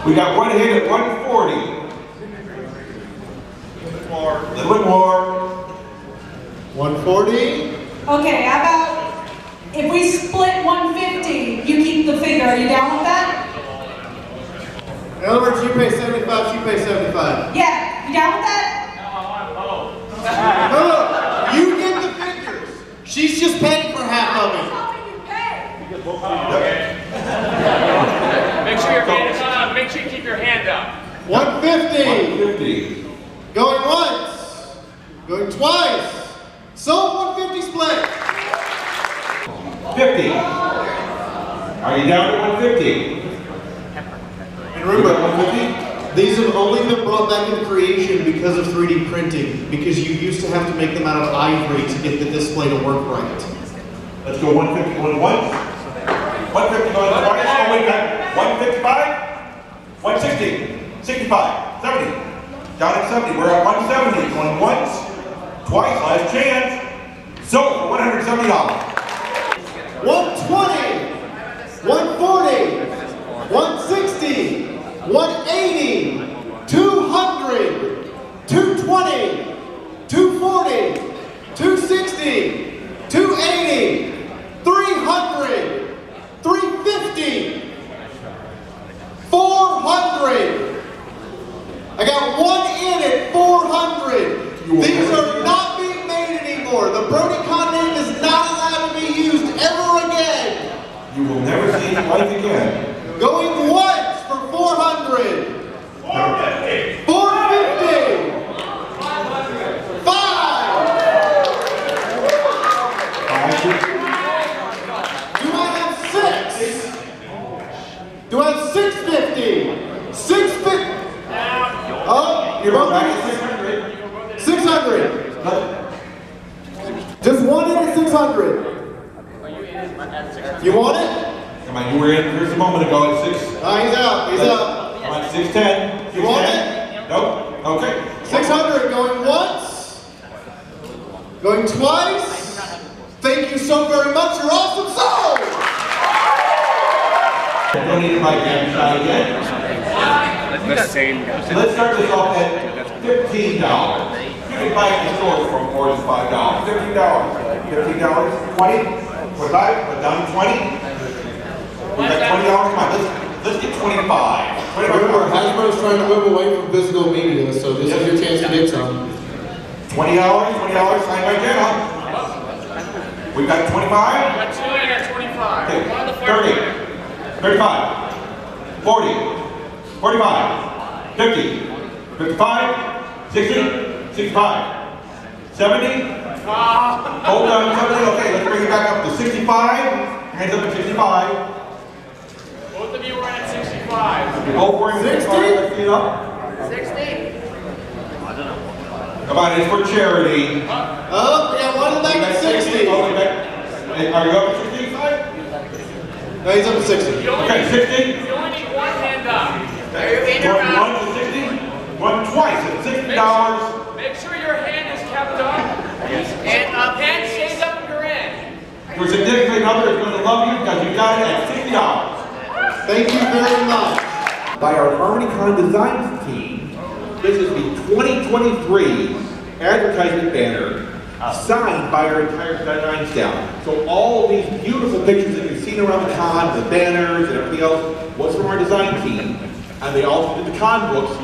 We got one hit at 140. A little bit more. 140. Okay, how about if we split 150, you keep the figure. Are you down with that? In other words, you pay 75, she pays 75. Yeah, you down with that? No, you get the figures. She's just paying for half of it. Make sure your hand is up. Make sure you keep your hand up. 150. 150. Going once. Going twice. Sold 150 split. 50. Are you down to 150? And remember, 150? These have only been brought back into creation because of 3D printing, because you used to have to make them out of ivory to get the display to work right. Let's go 150 going once. 150 going twice. Oh, wait, 155. 160. 65. 70. Down at 70. We're at 170. Going once. Twice. Last chance. Sold for $170. 120. 140. 160. 180. 200. 220. 240. 260. 280, 300, 350, 400. I got one in at 400. These are not being made anymore. The BronyCon name is not allowed to be used ever again. You will never see it like again. Going once for 400. 450. 450. 5. Do I have 650? 650? Oh, you're both at 600. 600. Just one in at 600. You want it? Come on, you were in just a moment ago at 6. He's out. He's out. Come on, 610. You want it? Nope. Okay. 600. Going once. Going twice. Thank you so very much. You're awesome. Sold. Don't need my game shot again. The same guy. So let's start this off at $15. You can buy it in the store for more than $5. $15. $15. 20. 25. We're down to 20. We got $20. Come on, let's get 25. Remember, Hasbro's trying to move away from physical media, so this is your chance to get some. $20. $20. Sign by Jenna. We've got 25. Let's do it at 25. Okay. One of the 30. 35, 40, 45, 50, 55, 60, 65, 70. Hold on, 70. Okay, let's bring it back up to 65. Hands up at 65. Both of you were at 65. Go for it. 60. Let's get up. 60. Come on, it's for charity. Oh, we got one back at 60. Are you up at 65? No, he's up to 60. Okay, 60. You only need one hand up. Going once at 60. One twice at $60. Make sure your hand is kept up. And hand stays up in your end. Your significant other is going to love you because you got it at $60. Thank you very much. By our HarmonyCon design team, this is the 2023 advertisement banner signed by our entire design staff. So all of these beautiful pictures that you've seen around the con, the banners and everything else, was from our design team, and they also did the con books.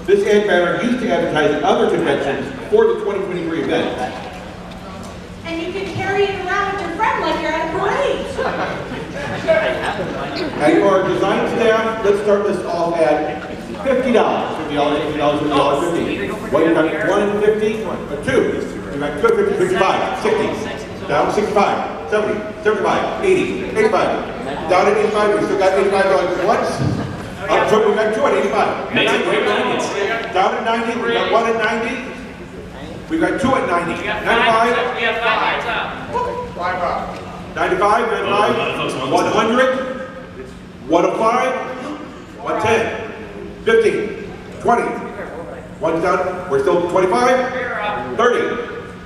This ad banner used to advertise at other conventions for the 2023 event. And you can carry it around with your friend like you're at a parade. And for our design staff, let's start this off at $50. $50, $50, $50. What, you got 1 and 50, or 2. You got 2, 50, 55, 60. Down to 65, 70, 75, 80, 85. Down at 85, we still got $85 once. Up to, we got 2 at 85. Makes it great blankets. Down at 90, we got 1 at 90. We got 2 at 90. 95. We have 5 hands up. 95, 95, 100, 105, 110, 50, 20. One's down, we're still 25, 30,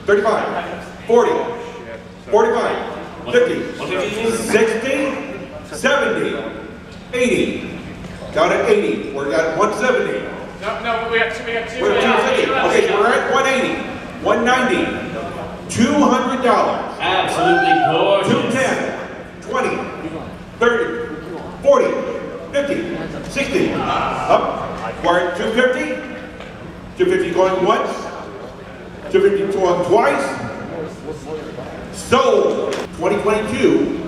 35, 40, 45, 50, 60, 70, 80. Down at 80, we're at 170. No, we have two. We're at 260. Okay, so we're at 180, 190, $200. Absolutely gorgeous. 210, 20, 30, 40, 50, 60. Up. We're at 250. 250 going once. 250 going twice. Sold 2022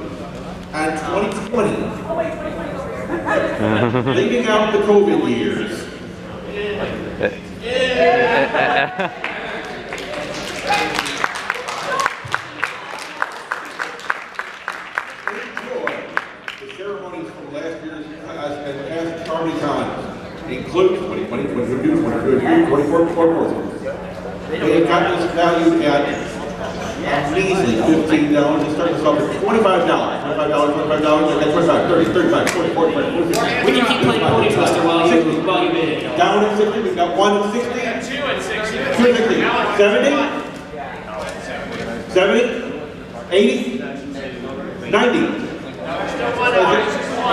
and 2020. Leaving out the COVID years. The ceremonies from last year's past HarmonyCon include 2020, 2022, 2023, 24, 24. They have got this valued at a measly $15. They start this off at $25. $25, $25, $25, 30, 35, 40, 45, 50. We can keep playing Pony Twister while you bid. Down at 60, we've got 1 at 60. 2 and 60. 2 at 60. 70? 70? 80? 90?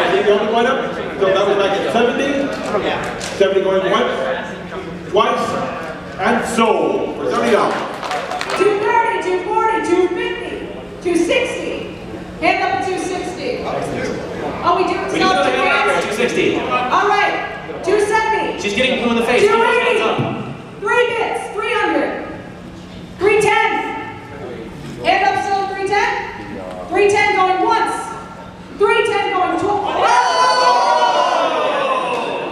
Is the only one up? So that was back at 70? 70 going once, twice, and sold for $70. 230, 240, 250, 260. Hand up at 260. Oh, we do it. We do another hand up at 260. All right, 270. She's getting blue in the face. 280. 3 bits, 300. 310. Hand up still 310. 310 going once. 310 going twice.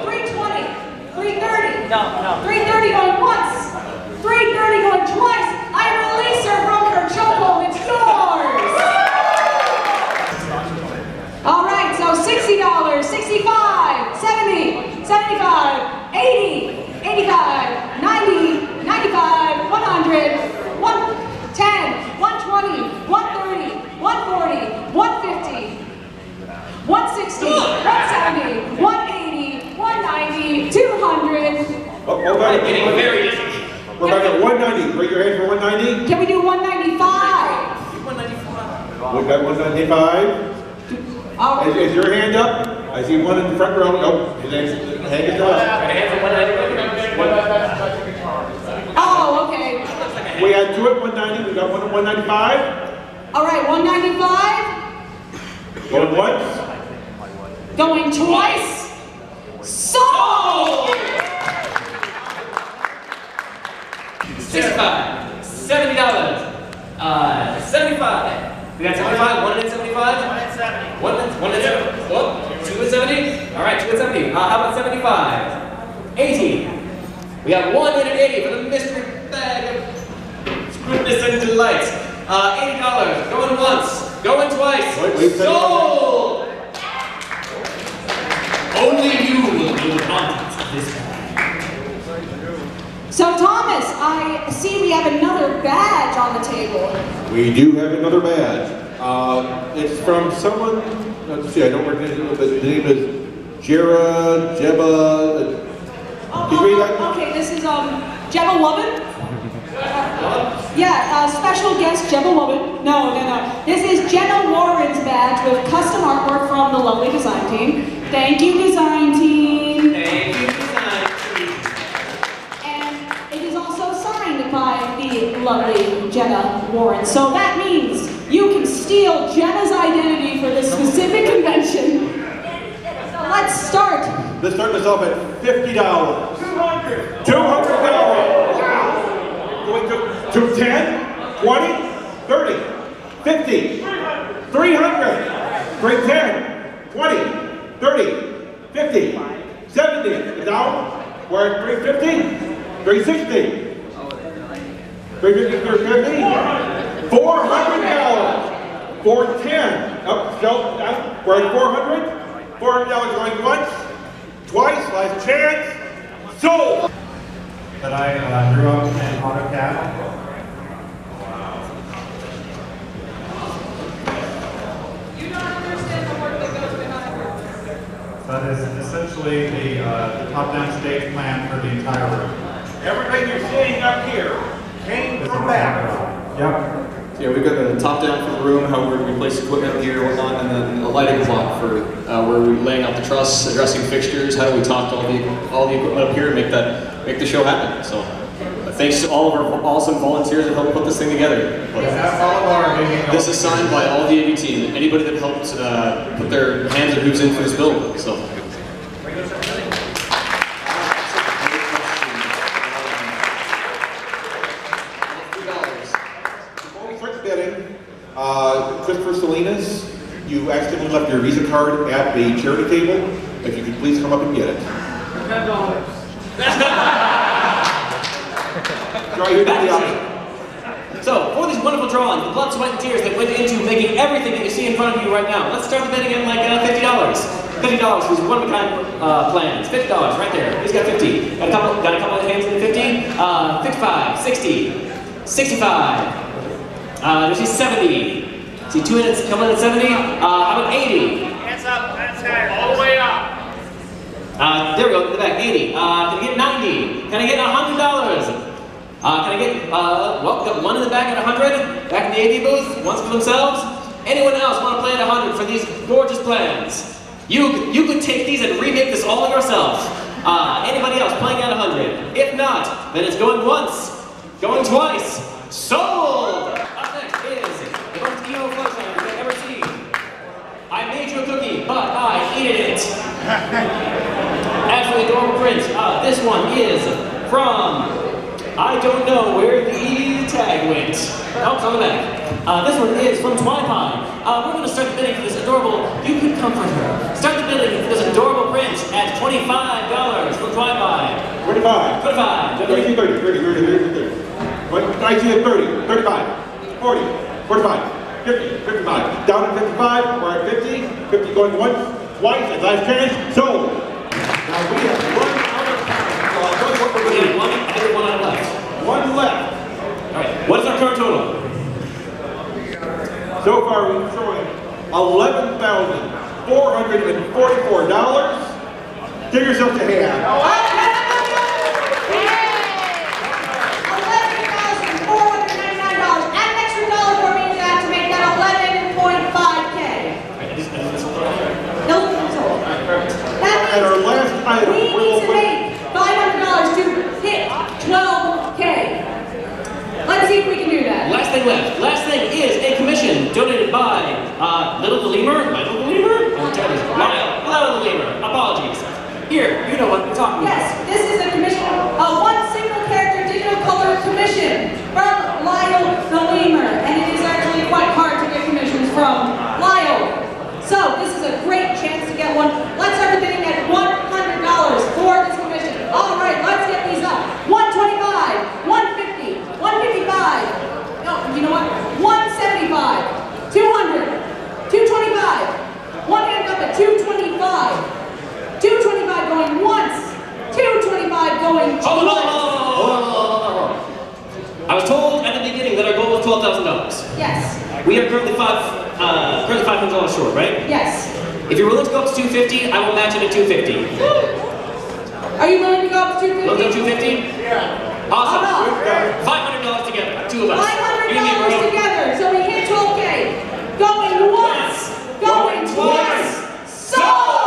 320. 330. No. 330 going once. 330 going twice. I release her from her chokehold. It's yours. All right, so $60, 65, 70, 75, 80, 85, 90, 95, 100, 110, 120, 130, 140, 150, 160, 170, 180, 190, 200. Oh, getting very easy. We're back at 190. Raise your hand for 190. Can we do 195? 195. We got 195. Is your hand up? I see one in the front row. Nope. His hand is up. Oh, okay. We had 2 at 190. We got 1 at 195. All right, 195. Going once. Going twice. Sold! 65, $70, 75. We got 75, 1 and 75? 1 and 70. 1 and 70. What? 2 and 70? All right, 2 and 70. How about 75? 80. We got 1 and an 80 for the mystery bag of goodness and delights. $80. Going once, going twice. Sold! Only you will know the contents of this bag. So Thomas, I see we have another badge on the table. We do have another badge. It's from someone, let's see, I don't recognize it, but the name is Jeba. Okay, this is Jeba Woman. Special guest Jeba Woman. No. This is Jenna Warren's badge with custom artwork from the lovely design team. Thank you, design team. Thank you, design team. And it is also signed by warrant. So that means you can steal Jenna's identity for this specific convention. So let's start. Let's start this off at $50. $200. Wow. Going to 10, 20, 30, 50, 300. Great 10, 20, 30, 50, 70. Down. We're at 350, 360. 350, 350. $400 for 10. Up, still, down. We're at 400. $400 going once, twice, last chance, sold! That I drew up in AutoCAD. You don't understand the work that goes behind. That is essentially the top-down stage plan for the entire room. Everything you're seeing up here came from back. Yep. Yeah, we've got the top down for the room, how we place equipment here and whatnot, and then a lighting block for where we're laying out the truss, addressing fixtures, how do we talk to all the equipment up here and make the show happen. So thanks to all of our awesome volunteers that helped put this thing together. This is signed by all the AV team, anybody that helped put their hands and hooves in for this build. So. Christopher Salinas, you accidentally left your Visa card at the charity table. If you could please come up and get it. So, for these wonderful drawings, the blood, sweat, and tears that went into making everything that you see in front of you right now, let's start the bidding at like $50. $50 for these one-of-a-kind plans. $50 right there. He's got 50. Got a couple of hands in the 50. 55, 60, 65. There's 70. See, 2 minutes coming in at 70. How about 80? Hands up, hands higher, all the way up. There we go, in the back, 80. Can I get 90? Can I get $100? Can I get, well, we got one in the back at 100. Back in the AV booth, one's for themselves. Anyone else want to play at 100 for these gorgeous plans? You could take these and remake this all yourself. Anybody else playing at 100? If not, then it's going once, going twice. Sold! Up next is the most emo flashlight you've ever seen. I made you a cookie, but I ate it. Absolutely adorable print. This one is from, I don't know where the tag went. Oh, it's on the back. This one is from Twipie. We're going to start the bidding for this adorable, you can comfort her. Start the bidding for this adorable print at $25 from Twipie. 25. 25. 30, 30, 30, 30. 19 30, 35, 40, 45, 50, 55. Down to 55, we're at 50. 50 going once, twice, and last chance, sold. Now we have run out of time. We have one left. One left. All right, what is our current total? So far we're showing $11,444. Give yourself a hand. And our last item, we need to make $500 to hit 12K. Let's see if we can do that. Last thing left. Last thing is a commission donated by Little Millionaire. Little Millionaire. Apologies. Here, you know what we're talking about. Yes, this is a commission, one single character digital color commission from Lyle the Lemur, and it is actually quite hard to get commissions from Lyle. So this is a great chance to get one. Let's start bidding at $100 for this commission. All right, let's get these up. 125, 150, 155. No, you know what? 175, 200, 225. One hand up at 225. 225 going once. 225 going twice. Hold on. I was told at the beginning that our goal was $12,000. Yes. We are currently $500 short, right? Yes. If you're willing to go up to 250, I will match it at 250. Are you willing to go up to 250? Let's go 250? Yeah. Awesome. $500 together, two of us. $500 together, so we hit 12K. Going once, going twice. Sold!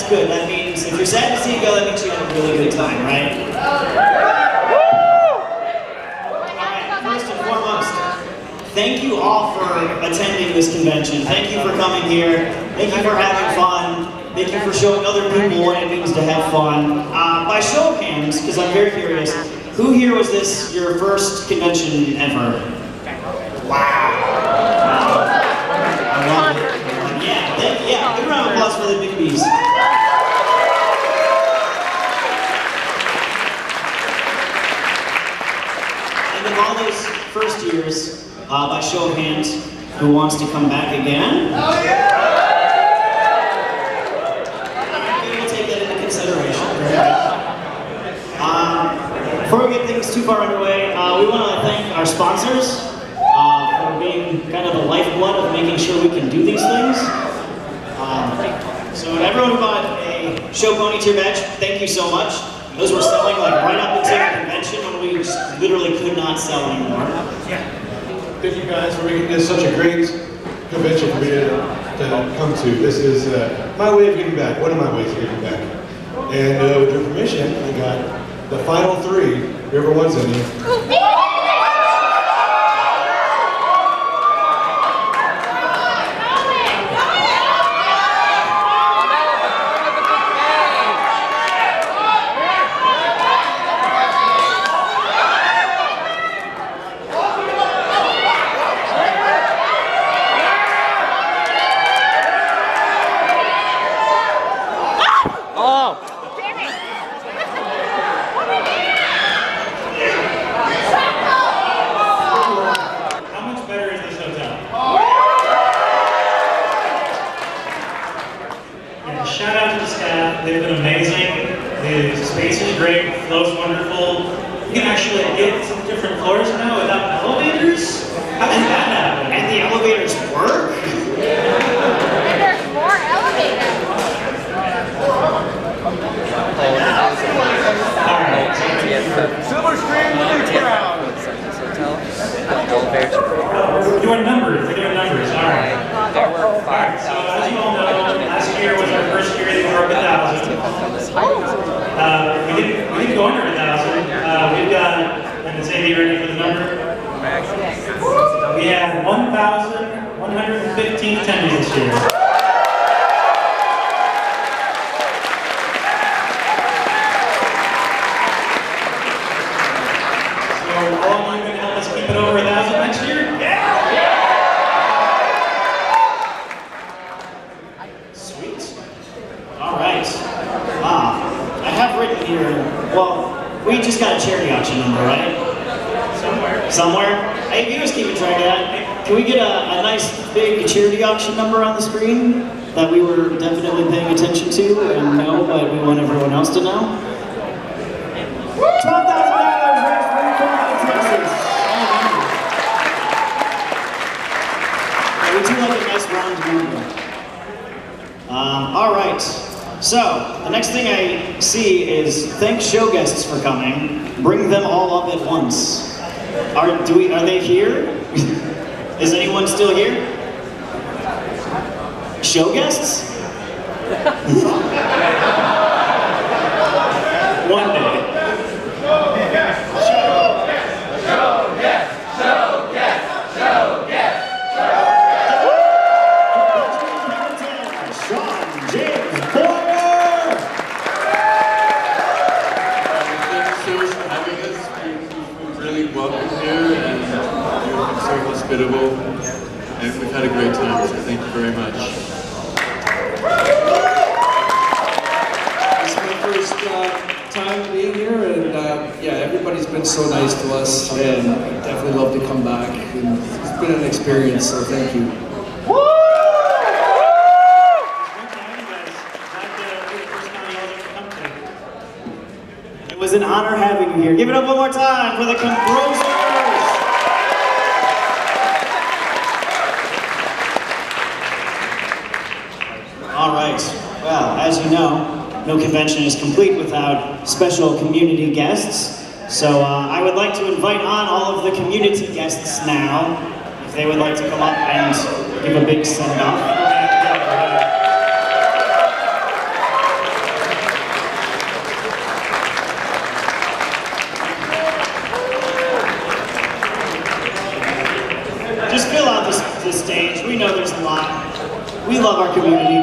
good. That means if you're sad to see you go, that means you had a really good time, right? Alright, first and foremost, thank you all for attending this convention. Thank you for coming here. Thank you for having fun. Thank you for showing other people what it means to have fun. By show of hands, because I'm very curious, who here was this your first convention ever? Wow. I love it. Yeah, big round of applause for the big bees. And of all those first years, by show of hands, who wants to come back again? Oh yeah! I'm going to take that into consideration. Before we get things too far underway, we want to thank our sponsors for being kind of the lifeblood of making sure we can do these things. So everyone who bought a show pony tier badge, thank you so much. Those were selling like right up until the convention when we just literally could not sell anymore. Thank you guys for making this such a great convention for me to come to. This is my way of giving back, one of my ways of giving back. And with your permission, I got the final three, whoever wants any. They've been amazing. The space is great, the flow's wonderful. You can actually get some different floors now without elevators. How does that happen? And the elevators work? There's more elevators. Silver screen with the crowd. We're doing numbers. All right. Alright, so as you all know, last year was our first year that we broke 1,000. We didn't go under 1,000. We've got, and Sadie, ready for the number? We had 1,115 attendees this year. So, all of you can help us keep it over 1,000 next year? Well, we just got a charity auction number, right? Somewhere? Hey, you guys keeping track of that? Can we get a nice big charity auction number on the screen that we were definitely paying attention to and know, but we want everyone else to know? $12,000 raised for Equality Texas. We do like a nice round number. All right. So, the next thing I see is thank show guests for coming. Bring them all up at once. Are they here? Is anyone still here? Show guests? One day. Hospitable, and we've had a great time, so thank you very much. It's my first time being here, and yeah, everybody's been so nice to us, and I'd definitely love to come back. And it's been an experience, so thank you. It was an honor having you here. Give it up one more time for the composers. All right, well, as you know, no convention is complete without special community guests. So I would like to invite on all of the community guests now, if they would like to come up and give a big send-off.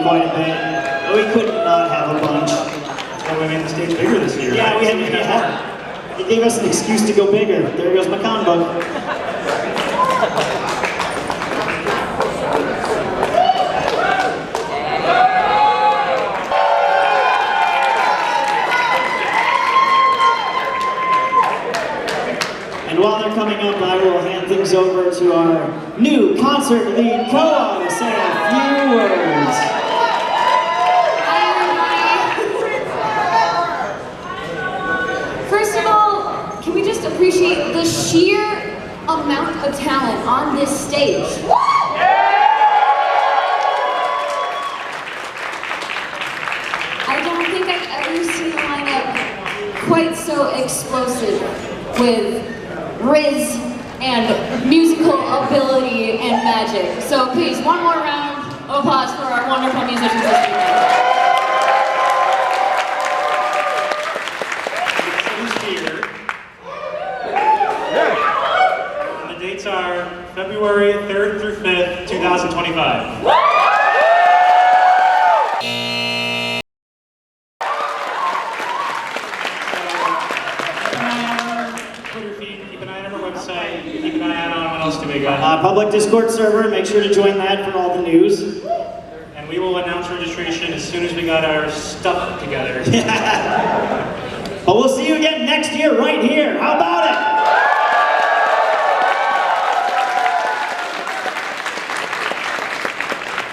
quite a bit. But we could not have a bunch. That's why we made the stage bigger this year. Yeah, we had to. Yeah. It gave us an excuse to go bigger. There goes my con book. And while they're coming up, I will hand things over to our new concert lead co-op to say a few words. First of all, can we just appreciate the sheer amount of talent on this stage? I don't think I've ever seen a lineup quite so explosive with riz and musical ability and magic. So please, one more round of applause for our wonderful musicians this evening. The dates are February 3rd through 5th, 2025. Twitter feed, keep an eye on our website, keep an eye on what else do we got. Public Discord server, make sure to join that for all the news. And we will announce registration as soon as we got our stuff together. But we'll see you again next year right here. How about it?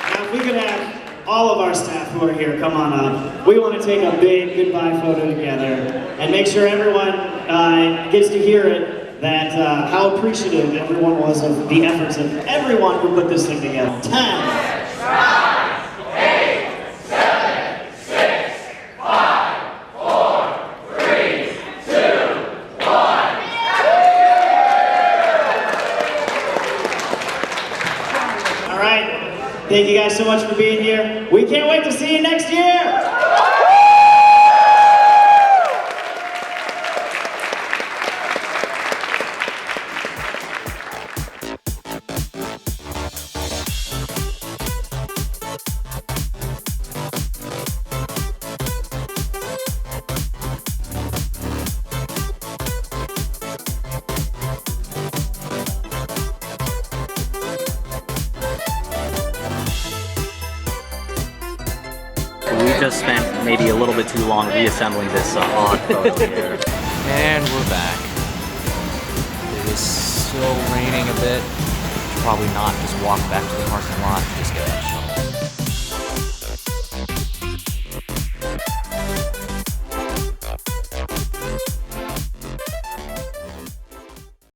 Now, if we could have all of our staff who are here come on up. We want to take a big goodbye photo together and make sure everyone gets to hear it, that how appreciative everyone was of the efforts of everyone who put this thing together. 10, 9, 8, 7, 6, 5, 4, 3, 2, 1. All right. Thank you guys so much for being here. We can't wait to see you next year. We just spent maybe a little bit too long reassembling this odd photo here. And we're back. It is still raining a bit. Should probably not just walk back to the parking lot. Just get